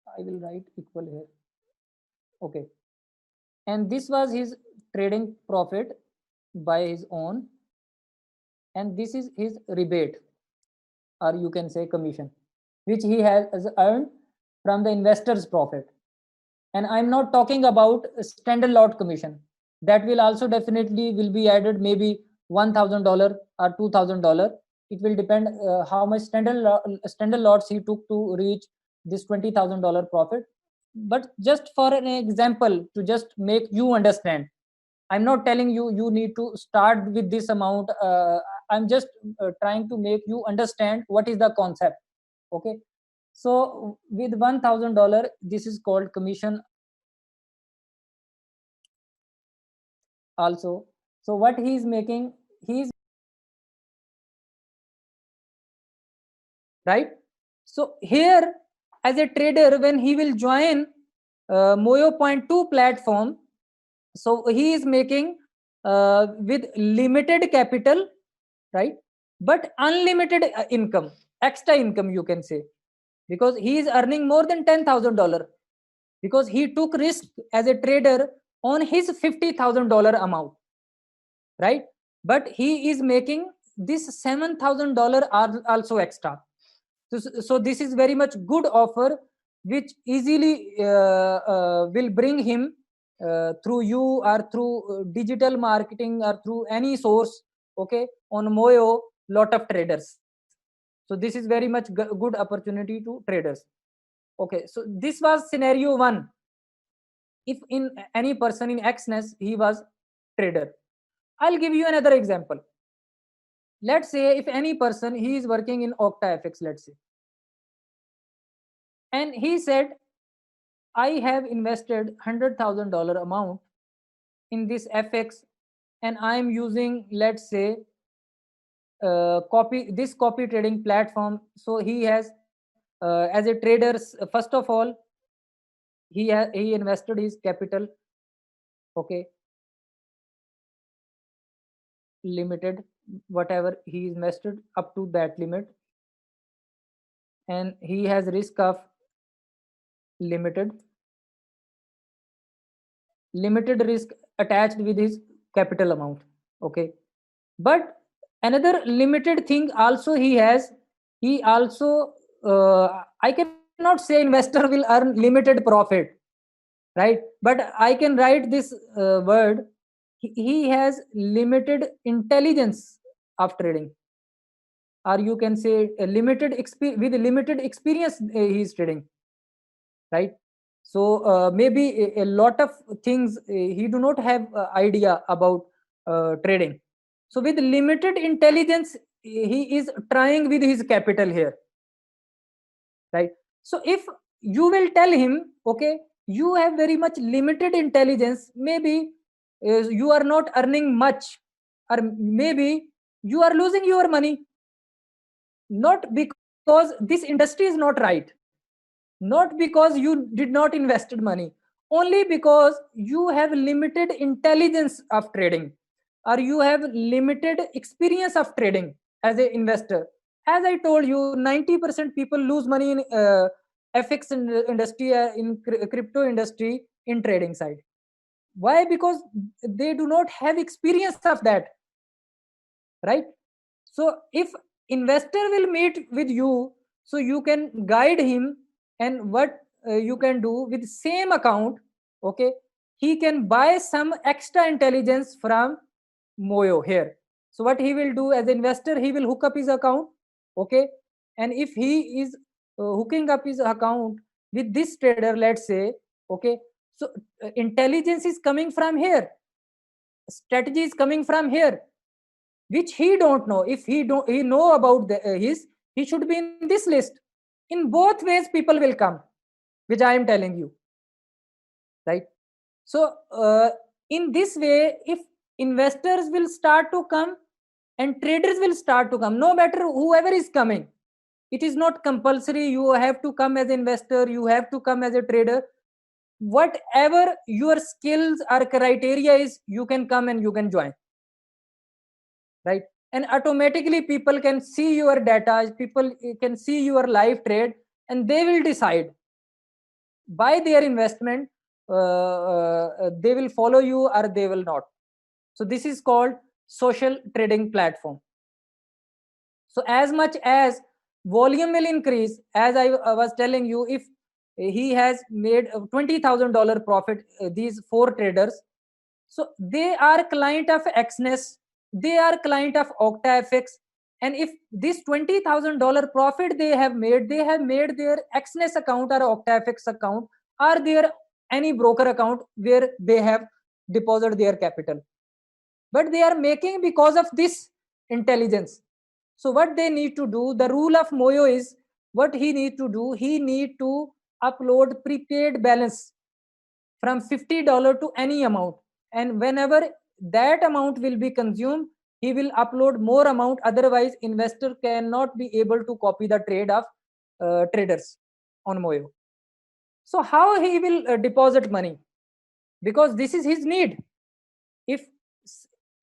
I will write equal here. Okay. And this was his trading profit by his own. And this is his rebate, or you can say commission, which he has earned from the investor's profit. And I'm not talking about standard lot commission. That will also definitely will be added, maybe $1,000 or $2,000. It will depend how much standard lots he took to reach this $20,000 profit. But just for an example, to just make you understand, I'm not telling you you need to start with this amount. I'm just trying to make you understand what is the concept. Okay. So with $1,000, this is called commission also. So what he is making, he's right. So here, as a trader, when he will join Moyo Point 2 platform, so he is making with limited capital, right, but unlimited income, extra income, you can say, because he is earning more than $10,000, because he took risk as a trader on his $50,000 amount, right? But he is making this $7,000 also extra. So this is very much good offer, which easily will bring him through you or through digital marketing or through any source, okay, on Moyo, lot of traders. So this is very much good opportunity to traders. Okay, so this was scenario 1. If in any person in XNES he was trader. I'll give you another example. let's say if any person, he is working in OctaFX, let's say, and he said, I have invested $100,000 amount in this FX, and I am using, let's say, copy trading platform. So he has, as a trader, first of all, he invested his capital, okay, limited, whatever he invested up to that limit, and he has risk of limited risk attached with his capital amount, okay. But another limited thing also he has, he also, I cannot say investor will earn limited profit, right? But I can write this word, he has limited intelligence of trading, or you can say a with limited experience, he is trading, right? So maybe a lot of things, he do not have idea about trading. So with limited intelligence, he is trying with his capital here, right? So if you will tell him, okay, you have very much limited intelligence, maybe you are not earning much, or maybe you are losing your money, not because this industry is not right, not because you did not invested money, only because you have limited intelligence of trading, or you have limited experience of trading as an investor. As I told you, 90% people lose money in FX industry, in crypto industry, in trading side. Why? Because they do not have experience of that, right? So if investor will meet with you, so you can guide him, and what you can do with same account, okay, he can buy some extra intelligence from Moyo here. So what he will do as investor, he will hook up his account, okay, and if he is hooking up his account with this trader, let's say, okay, so intelligence is coming from here, strategy is coming from here, which he don't know. If he know about his, he should be in this list. In both ways people will come, which I am telling you, right? So in this way, if investors will start to come and traders will start to come, no matter whoever is coming, it is not compulsory you have to come as an investor, you have to come as a trader. Whatever your skills or criteria is, you can come and you can join, right? And automatically people can see your data, people can see your live trade, and they will decide by their investment, they will follow you or they will not. So this is called social trading platform. So as much as volume will increase, as I was telling you, if he has made $20,000 profit, these four traders, so they are client of Exness, they are client of OctaFX, and if this $20,000 profit they have made their Exness account or OctaFX account, or their any broker account where they have deposited their capital. But they are making because of this intelligence. So what they need to do, the rule of Moyo is, what he need to do, he need to upload prepaid balance from $50 to any amount, and whenever that amount will be consumed, he will upload more amount, otherwise investor cannot be able to copy the trade of traders on Moyo. So how he will deposit money? Because this is his need. If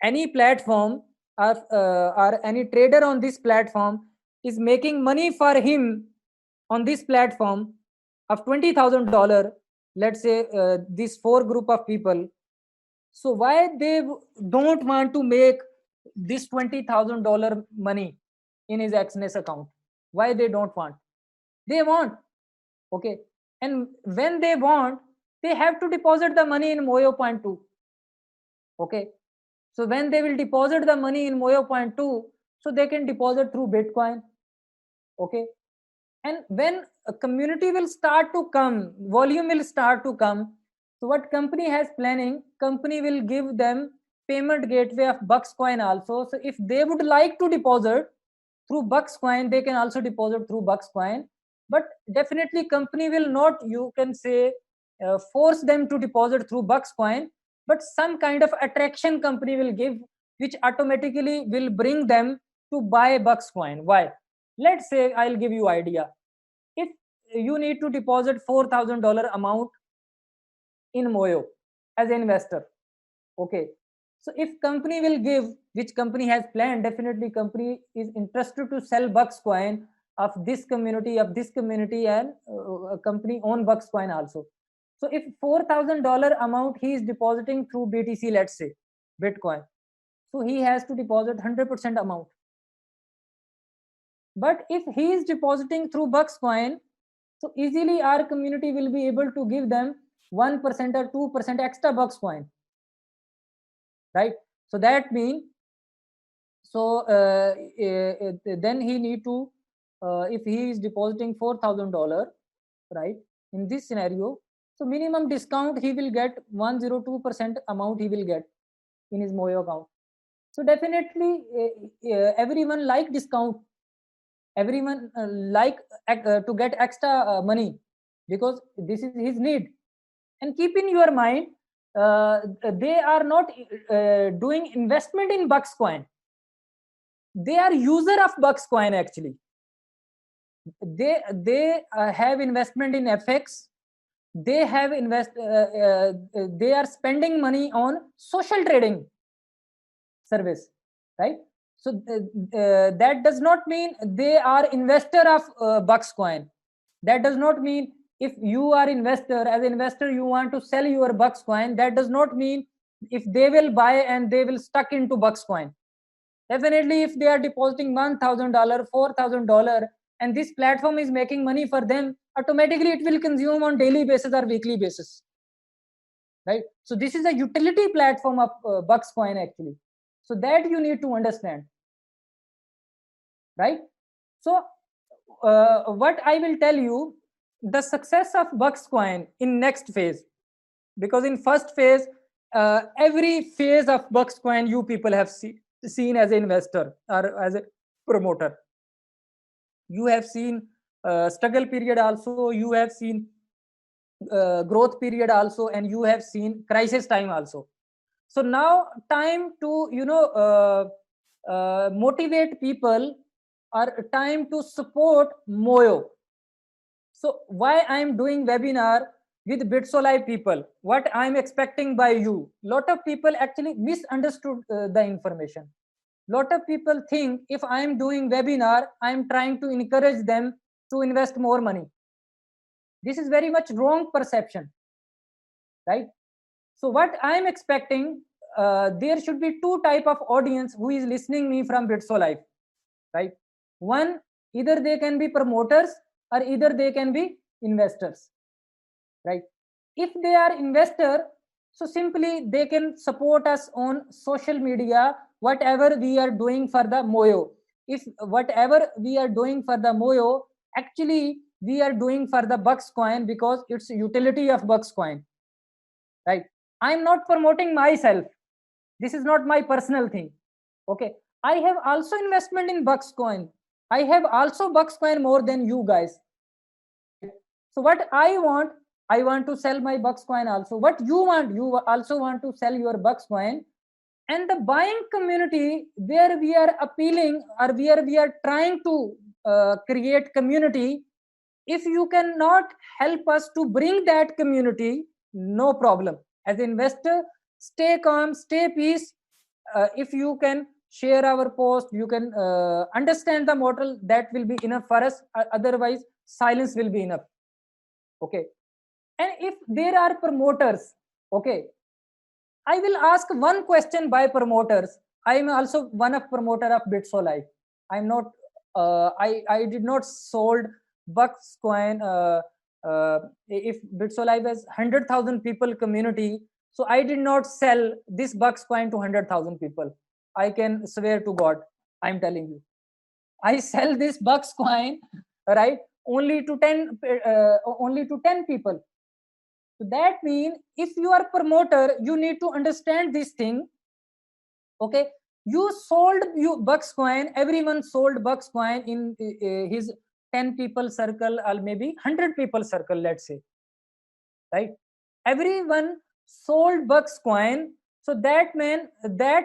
any platform or any trader on this platform is making money for him on this platform of $20,000, let's say this four group of people, so why they don't want to make this $20,000 money in his Exness account? Why they don't want? They want, okay, and when they want, they have to deposit the money in Moyo point 2, okay. So when they will deposit the money in Moyo point 2, so they can deposit through Bitcoin, okay. And when a community will start to come, volume will start to come, so what company has planning, company will give them payment gateway of Bucks Coin also. So if they would like to deposit through Bucks Coin, they can also deposit through Bucks Coin. But definitely company will not, you can say, force them to deposit through Bucks Coin, but some kind of attraction company will give, which automatically will bring them to buy Bucks Coin. Why? Let's say I'll give you idea. If you need to deposit $4,000 amount in Moyo as an investor, okay, so if company will give, which company has planned, definitely company is interested to sell Bucks Coin of this community, and a company own Bucks Coin also. So if $4,000 amount he is depositing through BTC, let's say Bitcoin, so he has to deposit 100% amount. But if he is depositing through Bucks Coin, so easily our community will be able to give them 1% or 2% extra Bucks Coin, right? So that means, so then he need to, if he is depositing $4,000, right, in this scenario, so minimum discount he will get 102% amount he will get in his Moyo account. So definitely everyone like discount, everyone like to get extra money, because this is his need. And keep in your mind, they are not doing investment in Bucks Coin, they are user of Bucks Coin actually. They have investment in FX, they have they are spending money on social trading service, right? So that does not mean they are investor of Bucks Coin. That does not mean if you are investor, as an investor you want to sell your Bucks Coin, that does not mean if they will buy and they will stuck into Bucks Coin. Definitely if they are depositing $1,000, $4,000, and this platform is making money for them, automatically it will consume on daily basis or weekly basis, right? So this is a utility platform of Bucks Coin actually. So that you need to understand, right? So what I will tell you, the success of Bucks Coin in next phase, because in first phase, every phase of Bucks Coin you people have seen as an investor or as a promoter. You have seen struggle period also, you have seen growth period also, and you have seen crisis time also. So now time to, motivate people, or time to support Moyo. So why I am doing webinar with BitSolive people, what I am expecting by you. Lot of people actually misunderstood the information. Lot of people think if I am doing webinar, I am trying to encourage them to invest more money. This is very much wrong perception, right? So what I am expecting, there should be two type of audience who is listening me from BitSolive, right? One, either they can be promoters or either they can be investors, right? If they are investor, so simply they can support us on social media, whatever we are doing for the Moyo. If whatever we are doing for the Moyo, actually we are doing for the Bucks Coin, because it's utility of Bucks Coin, right? I'm not promoting myself, this is not my personal thing, okay? I have also investment in Bucks Coin, I have also Bucks Coin more than you guys. So what I want to sell my Bucks Coin also. What you want, you also want to sell your Bucks Coin. And the buying community, where we are appealing, or where we are trying to create community, if you cannot help us to bring that community, no problem. As an investor, stay calm, stay peace. If you can share our post, you can understand the model, that will be enough for us. Otherwise silence will be enough, okay? And if there are promoters, okay, I will ask one question by promoters. I am also one of promoter of BitSolive. I'm not. I did not sold Bucks Coin. If BitSolive has 100,000 people community, so I did not sell this Bucks Coin to 100,000 people. I can swear to God. I'm telling you, I sell this Bucks Coin, right? Only to 10 people. So that means if you are promoter, you need to understand this thing. Okay, you sold you Bucks coin. Everyone sold Bucks coin in his 10 people circle or maybe 100 people circle. Let's say, right? Everyone sold Bucks coin. So that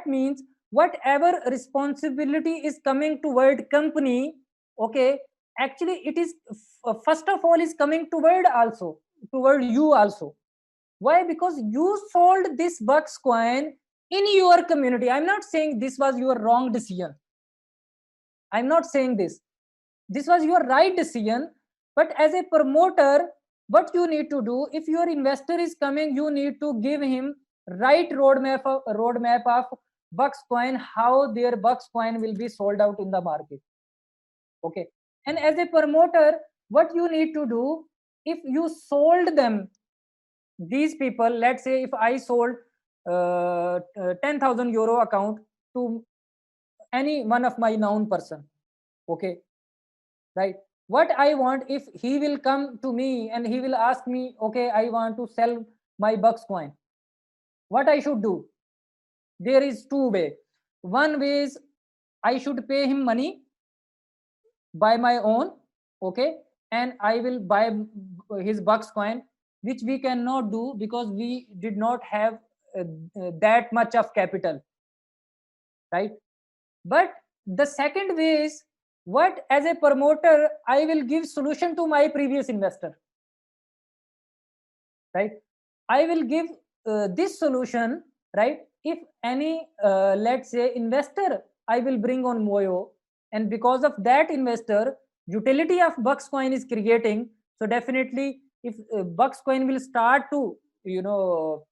means whatever responsibility is coming toward company, okay, actually it is first of all is coming toward you also. Why? Because you sold this Bucks coin in your community. I'm not saying this was your wrong decision. I'm not saying this. This was your right decision. But as a promoter, what you need to do, if your investor is coming, you need to give him right roadmap of Bucks coin, how their Bucks coin will be sold out in the market. Okay. And as a promoter, what you need to do, if you sold them, these people, let's say if I sold 10,000 euro account to any one of my known person, okay, right? What I want, if he will come to me and he will ask me, okay, I want to sell my Bucks coin, what I should do? There is two way. One way is I should pay him money by my own, okay, and I will buy his Bucks coin, which we cannot do because we did not have that much of capital, right? But the second way is, what as a promoter I will give solution to my previous investor, right? I will give this solution, right? If any let's say investor I will bring on Moyo, and because of that investor utility of Bucks coin is creating, so definitely if Bucks coin will start to you know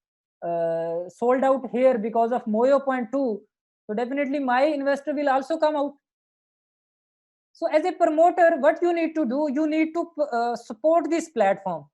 sold out here because of Moyo point 2, so definitely my investor will also come out. So as a promoter, what you need to do, you need to support this platform.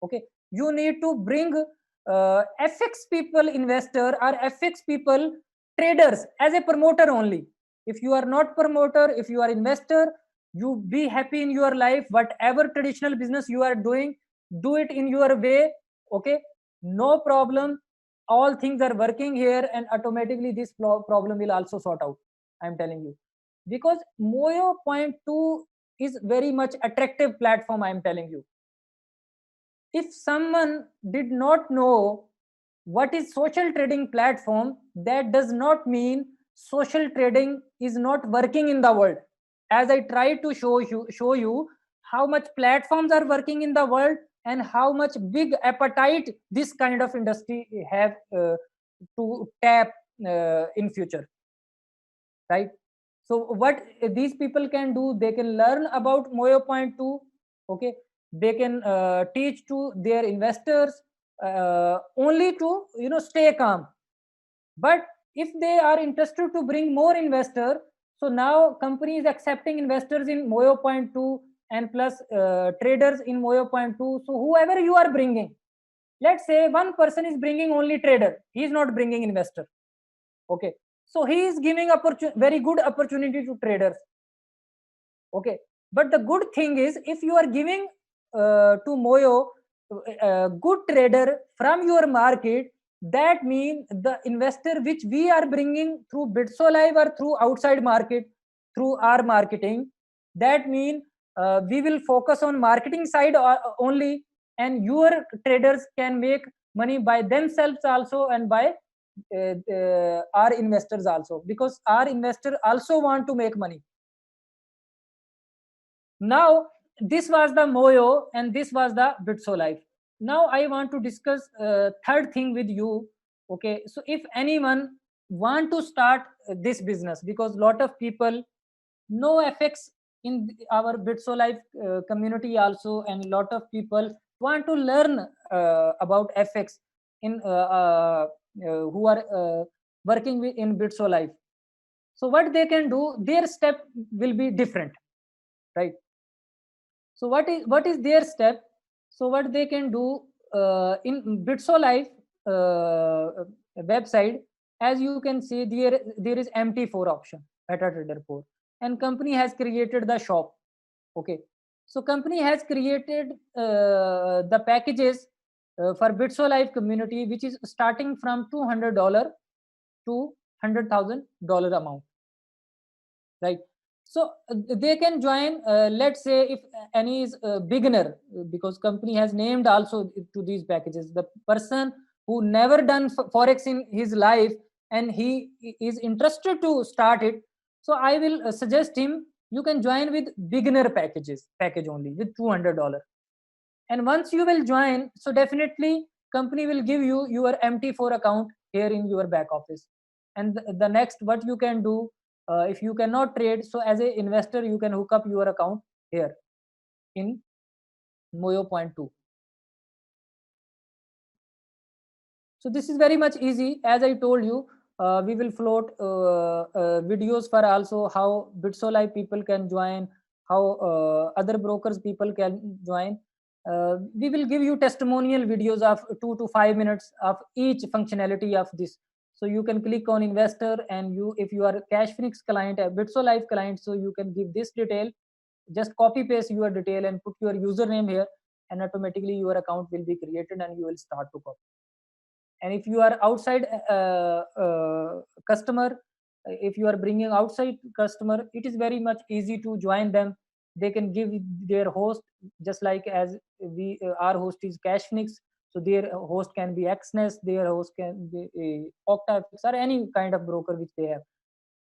Okay, you need to bring FX people investor or FX people traders as a promoter only. If you are not promoter, if you are investor, you be happy in your life. Whatever traditional business you are doing, do it in your way. Okay, no problem. All things are working here, and automatically this problem will also sort out. I'm telling you, because Moyo point 2 is very much attractive platform. I'm telling you, if someone did not know what is social trading platform, that does not mean social trading is not working in the world. As I try to show you how much platforms are working in the world and how much big appetite this kind of industry have to tap in future, right? So what these people can do, they can learn about Moyo point 2. Okay, they can teach to their investors only to stay calm. But if they are interested to bring more investor, so now company is accepting investors in Moyo point 2 and plus traders in Moyo point 2. So whoever you are bringing, let's say one person is bringing only trader, he is not bringing investor. Okay, so he is giving very good opportunity to traders. Okay, but the good thing is, if you are giving to Moyo good trader from your market, that means the investor which we are bringing through BitSolive or through outside market, through our marketing, that means we will focus on marketing side only, and your traders can make money by themselves also and by our investors also, because our investor also want to make money. Now this was the Moyo and this was the BitSolive. Now I want to discuss third thing with you. Okay, so if anyone want to start this business, because lot of people know FX in our BitSolive community also, and lot of people want to learn about FX in who are working with in BitSolive. So what they can do, their step will be different, right? So what is their step? So what they can do in BitSolive website, as you can see, there is MT4 option, MetaTrader 4, and company has created the shop. Okay, so company has created the packages for BitSolive community, which is starting from $200 to $100,000 amount, right? So they can join, let's say if any is a beginner, because company has named also to these packages, the person who never done forex in his life and he is interested to start it, so I will suggest him, you can join with beginner package only with $200. And once you will join, so definitely company will give you your MT4 account here in your back office. And the next what you can do, if you cannot trade, so as a investor you can hook up your account here in Moyo Point 2. So this is very much easy. As I told you, we will float videos for also how BitSolive people can join, how other brokers people can join. We will give you testimonial videos of 2 to 5 minutes of each functionality of this. So you can click on investor, and you, if you are a Cashphoenix client, a BitSolive client, so you can give this detail, just copy paste your detail and put your username here, and automatically your account will be created and you will start to copy. And if you are outside customer, if you are bringing outside customer, it is very much easy to join them. They can give their host, just like as we our host is Cashphoenix, so their host can be Xness, their host can be OctaFX or any kind of broker which they have.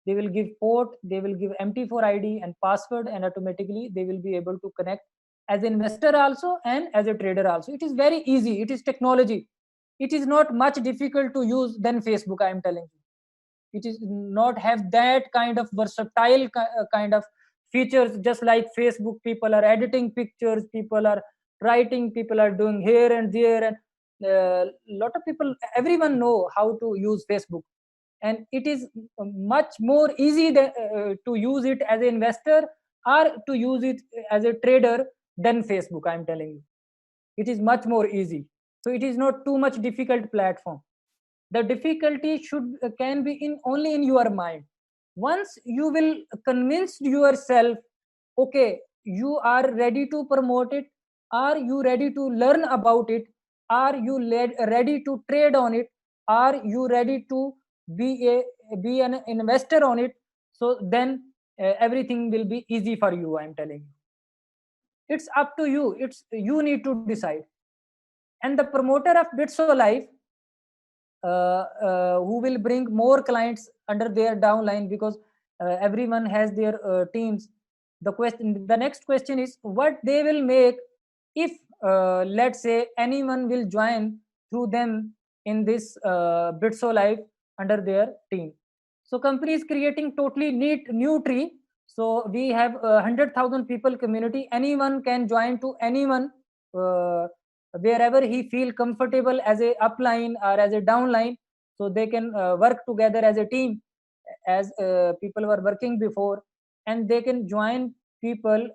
They will give port, they will give MT4 ID and password, and automatically they will be able to connect as an investor also and as a trader also. It is very easy, it is technology. It is not much difficult to use than Facebook, I am telling you. It is not have that kind of versatile kind of features, just like Facebook. People are editing pictures, people are writing, people are doing here and there, and lot of people, everyone know how to use Facebook. And it is much more easy to use it as an investor or to use it as a trader than Facebook, I am telling you. It is much more easy. So it is not too much difficult platform. The difficulty should can be in only in your mind. Once you will convince yourself, okay, you are ready to promote it, are you ready to learn about it, are you ready to trade on it, are you ready to be an investor on it, so then everything will be easy for you, I'm telling you. It's up to you, it's you need to decide. And the promoter of BitSolive, who will bring more clients under their downline, because everyone has their teams. The next question is what they will make if let's say anyone will join through them in this BitSolive under their team. So company is creating totally neat new tree. So we have 100,000 people community. Anyone can join to anyone wherever he feel comfortable as a upline or as a downline. So they can work together as a team, as people were working before, and they can join people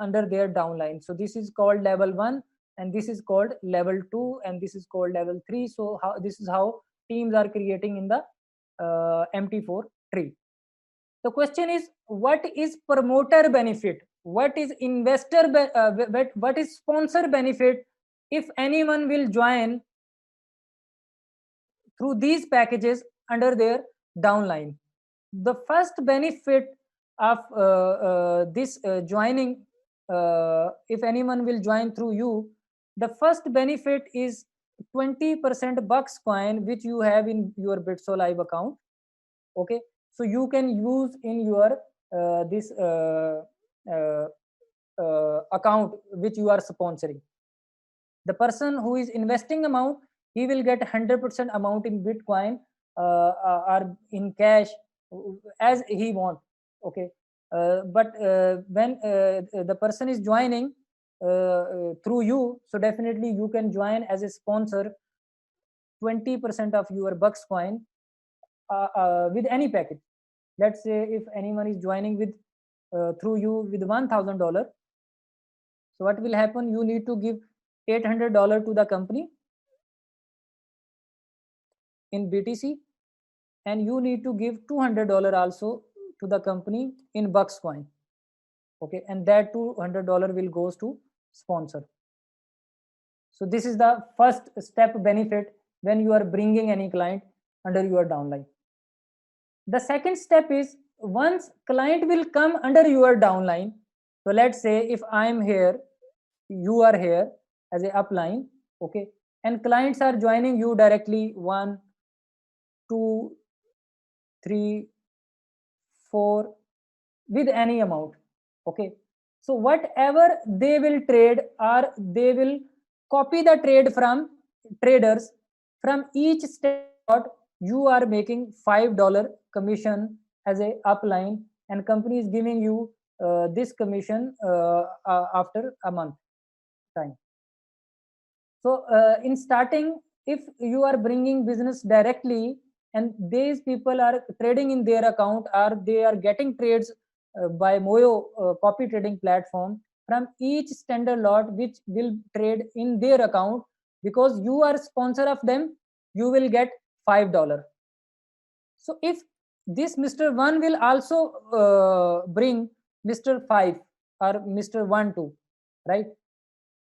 under their downline. So this is called level 1, and this is called level 2, and this is called level 3. So how this is how teams are creating in the MT4 tree. The question is, what is promoter benefit, what is what is sponsor benefit if anyone will join through these packages under their downline? The first benefit of this joining, if anyone will join through you, the first benefit is 20% bucks coin which you have in your BitSolive account. Okay, so you can use in your this account which you are sponsoring. The person who is investing amount, he will get 100% amount in Bitcoin or in cash as he want. Okay, but when the person is joining through you, so definitely you can join as a sponsor 20% of your bucks coin with any package. Let's say if anyone is joining with through you with $1,000, so what will happen, you need to give $800 to the company in BTC, and you need to give $200 also to the company in bucks coin. Okay, and that $200 will goes to sponsor. So this is the first step benefit when you are bringing any client under your downline. The second step is, once client will come under your downline. So let's say if I'm here, you are here as a upline, okay, and clients are joining you directly, 1, 2, 3, 4, with any amount, okay. So whatever they will trade, or they will copy the trade from traders, from each lot you are making $5 commission as a upline, and company is giving you this commission after a month time. So in starting, if you are bringing business directly and these people are trading in their account, or they are getting trades by Moyo copy trading platform, from each standard lot which will trade in their account, because you are sponsor of them, you will get $5. So if this Mr. 1 will also bring Mr. 5 or Mr. 1 2, right?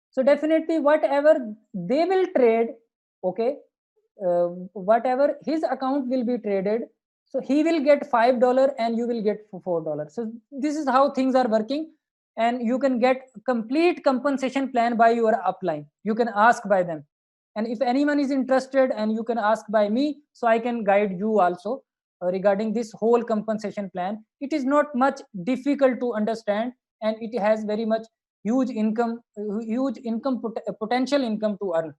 So definitely whatever they will trade, okay, whatever his account will be traded, so he will get $5 and you will get $4. So this is how things are working, and you can get complete compensation plan by your upline. You can ask by them, and if anyone is interested, and you can ask by me, so I can guide you also regarding this whole compensation plan. It is not much difficult to understand, and it has very much huge income potential income to earn.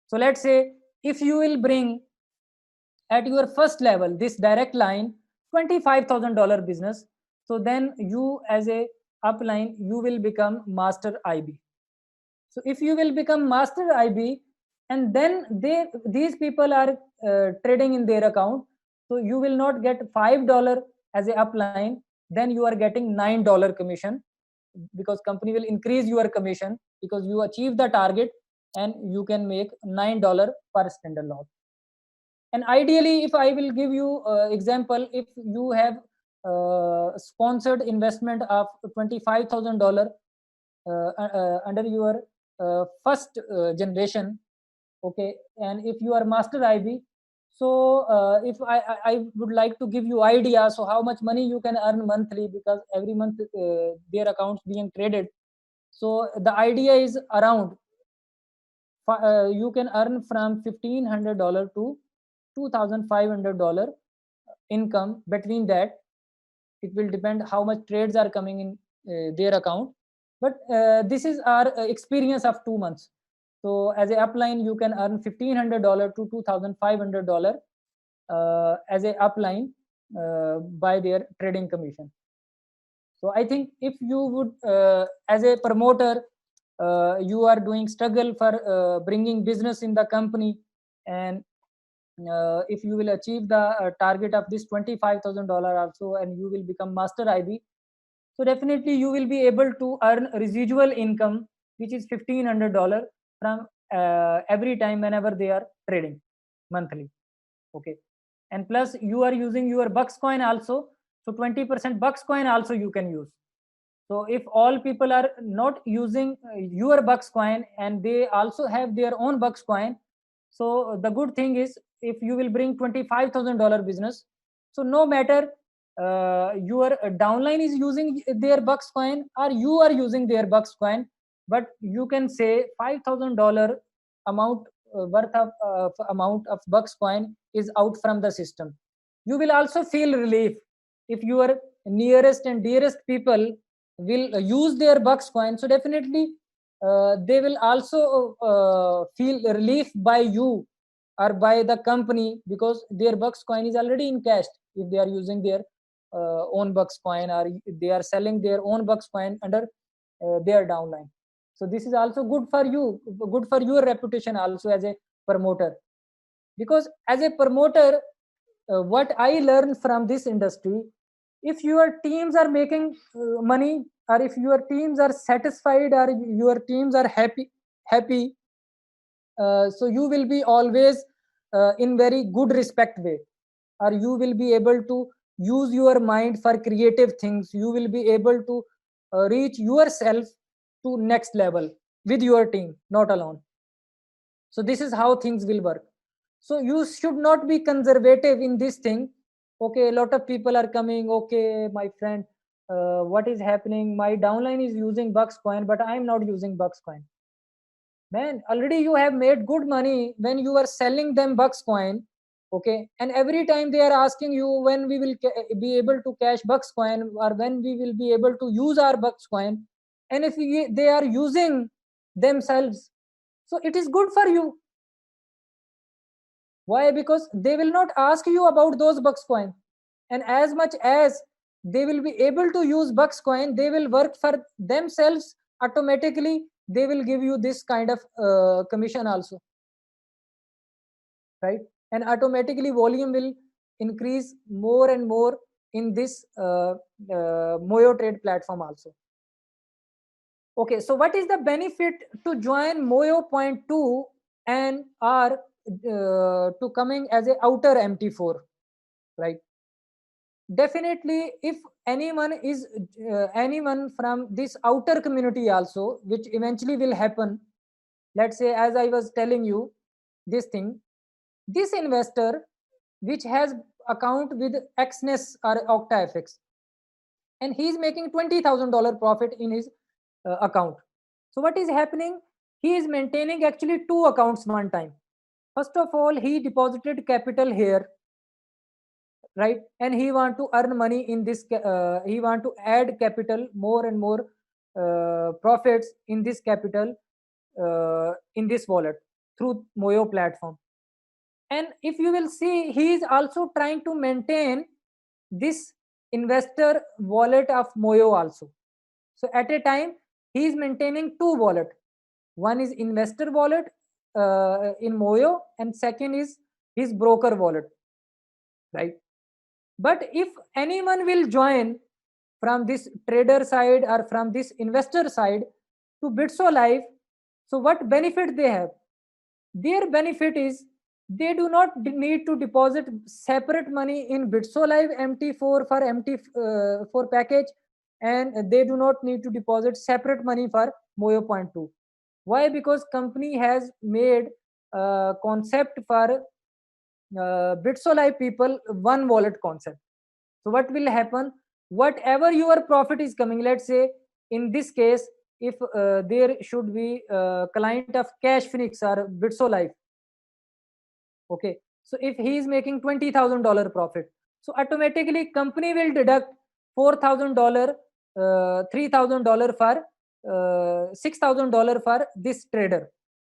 So let's say if you will bring at your first level this direct line $25,000 business, so then you as a upline, you will become master IB. So if you will become master IB, and then these people are trading in their account, so you will not get $5 as a upline, then you are getting $9 commission, because company will increase your commission because you achieve the target, and you can make $9 per standard lot. And ideally, if I will give you example, if you have sponsored investment of $25,000 under your first generation, okay, and if you are master IB, so if I would like to give you idea, so how much money you can earn monthly, because every month their accounts being traded. So the idea is around you can earn from $1,500 to $2,500 income. Between that, it will depend how much trades are coming in their account, but this is our experience of 2 months. So as a upline, you can earn $1,500 to $2,500 as a upline by their trading commission. So I think if you would as a promoter, you are doing struggle for bringing business in the company, and if you will achieve the target of this $25,000 also, and you will become master IB, so definitely you will be able to earn residual income, which is $1,500 from every time whenever they are trading monthly, okay. And plus you are using your bucks coin also, so 20% bucks coin also you can use. So if all people are not using your bucks coin, and they also have their own bucks coin, so the good thing is, if you will bring $25,000 business, so no matter your downline is using their bucks coin or you are using their bucks coin, but you can say $5,000 amount worth of amount of bucks coin is out from the system. You will also feel relief if your nearest and dearest people will use their bucks coin. So definitely they will also feel relief by you or by the company, because their bucks coin is already in cash if they are using their own bucks coin, or they are selling their own bucks coin under their downline. So this is also good for you, good for your reputation also as a promoter. Because as a promoter, what I learned from this industry, if your teams are making money, or if your teams are satisfied, or your teams are happy, so you will be always in very good respect way, or you will be able to use your mind for creative things. You will be able to reach yourself to next level with your team, not alone. So this is how things will work. So you should not be conservative in this thing. Okay, a lot of people are coming. Okay, my friend, what is happening? My downline is using Bucks coin, but I'm not using Bucks coin. Man, already you have made good money when you are selling them Bucks coin. Okay, and every time they are asking you when we will be able to cash Bucks coin, or when we will be able to use our Bucks coin. And if they are using themselves, so it is good for you. Why? Because they will not ask you about those Bucks coin. And as much as they will be able to use Bucks coin, they will work for themselves automatically. They will give you this kind of commission also, right? And automatically volume will increase more and more in this Moyo Trade platform also. Okay, so what is the benefit to join Moyo Point 2 and are to coming as a outer MT4, right? Definitely, if anyone from this outer community also, which eventually will happen, let's say, as I was telling you, this thing, this investor which has account with Xness or OctaFX, and he is making $20,000 profit in his account. So what is happening? He is maintaining actually two accounts one time. First of all, he deposited capital here, right? And he want to earn money in this. He want to add capital, more and more profits in this capital, in this wallet through Moyo platform. And if you will see, he is also trying to maintain this investor wallet of Moyo also. So at a time, he is maintaining two wallet. One is investor wallet in Moyo, and second is his broker wallet, right? But if anyone will join from this trader side or from this investor side to Bitso Live, so what benefit they have? Their benefit is they do not need to deposit separate money in Bitso Live MT4 for MT4 package, and they do not need to deposit separate money for Moyo Point 2. Why? Because company has made concept for Bitso Live people one wallet concept. So what will happen? Whatever your profit is coming, let's say in this case, if there should be a client of Cash Phoenix or Bitso Life, okay. So if he is making $20,000 profit, so automatically company will deduct $4,000, $3,000 for $6,000 for this trader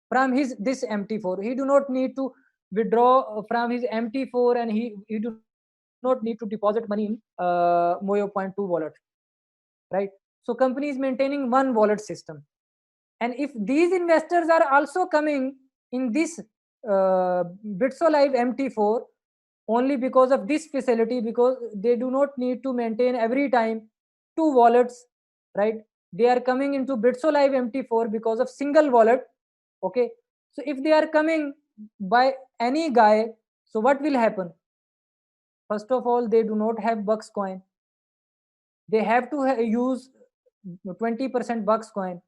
from his this MT4. He do not need to withdraw from his MT4, and he do not need to deposit money in Moyo Point 2 wallet, right? So company is maintaining one wallet system. And if these investors are also coming in this Bitso Live MT4 only because of this facility, because they do not need to maintain every time two wallets, right? They are coming into Bitso Live MT4 because of single wallet. Okay, so if they are coming by any guy, so what will happen? First of all, they do not have Bucks coin. They have to use 20% Bucks coin.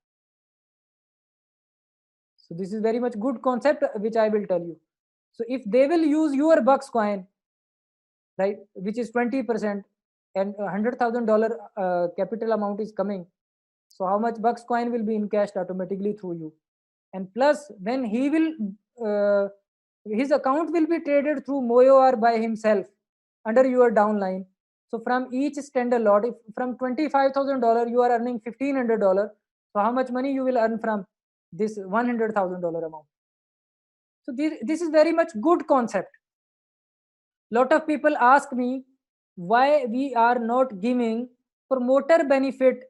So this is very much good concept which I will tell you. So if they will use your Bucks coin, right, which is 20%, and $100,000 capital amount is coming, so how much Bucks coin will be encashed automatically through you? And plus, when he will, his account will be traded through Moyo or by himself under your downline. So from each standard lot, if from $25,000 you are earning $1,500, so how much money you will earn from this $100,000 amount? So this is very much good concept. Lot of people ask me why we are not giving promoter benefit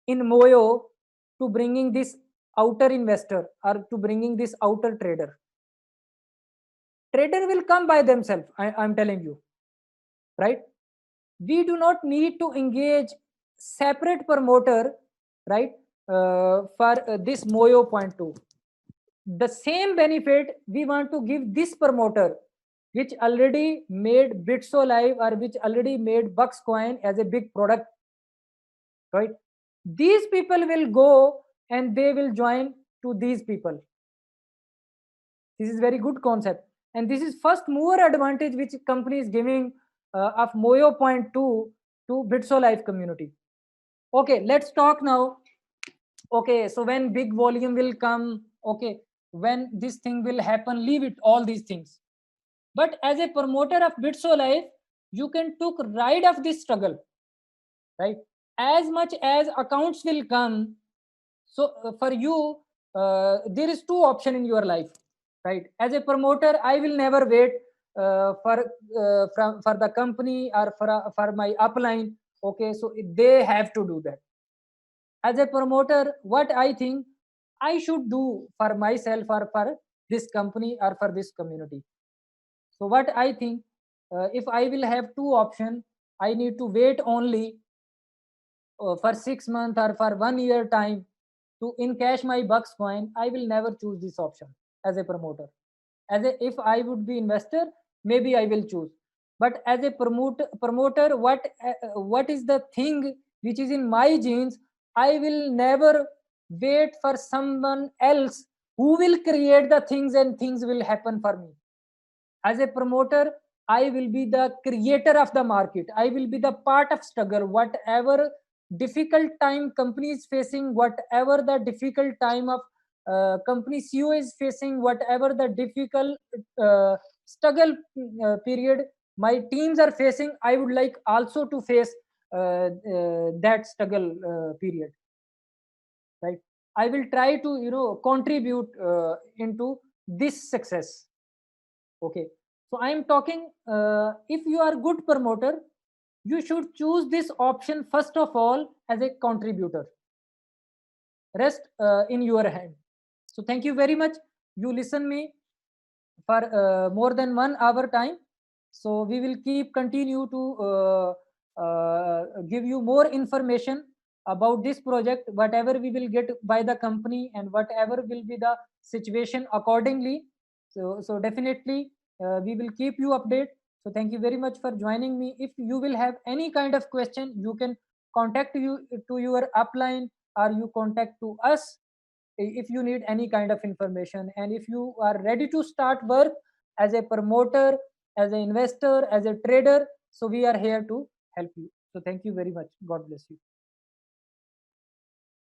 in Moyo to bringing this outer investor or to bringing this outer trader. Trader will come by themselves, I'm telling you, right? We do not need to engage separate promoter, right, for this Moyo Point 2. The same benefit we want to give this promoter which already made Bitso Live or which already made Bucks coin as a big product, right? These people will go and they will join to these people. This is very good concept, and this is first mover advantage which company is giving of Moyo Point 2 to Bitso Life community. Okay, let's talk now. Okay, so when big volume will come, okay, when this thing will happen, leave it, all these things. But as a promoter of Bitso Life, you can took ride of this struggle, right? As much as accounts will come, so for you, there is two option in your life, right? As a promoter, I will never wait for the company or for my upline. Okay, so they have to do that. As a promoter, what I think I should do for myself or for this company or for this community. So what I think, if I will have two option, I need to wait only for 6 months or for 1 year time to encash my bucks coin. I will never choose this option as a promoter. As a, if I would be investor, maybe I will choose. But as a promoter, what is the thing which is in my genes? I will never wait for someone else who will create the things and things will happen for me. As a promoter, I will be the creator of the market. I will be the part of struggle. Whatever difficult time company is facing, whatever the difficult time of company CEO is facing, whatever the difficult struggle period my teams are facing, I would like also to face that struggle period, right? I will try to contribute into this success. Okay, so I am talking, if you are good promoter, you should choose this option first of all as a contributor. Rest in your hand. So thank you very much. You listen me for more than 1 hour time. So we will keep continue to give you more information about this project, whatever we will get by the company and whatever will be the situation accordingly. So definitely we will keep you update. So thank you very much for joining me. If you will have any kind of question, you can contact you to your upline or you contact to us if you need any kind of information. And if you are ready to start work as a promoter, as an investor, as a trader, so we are here to help you. So thank you very much. God bless you.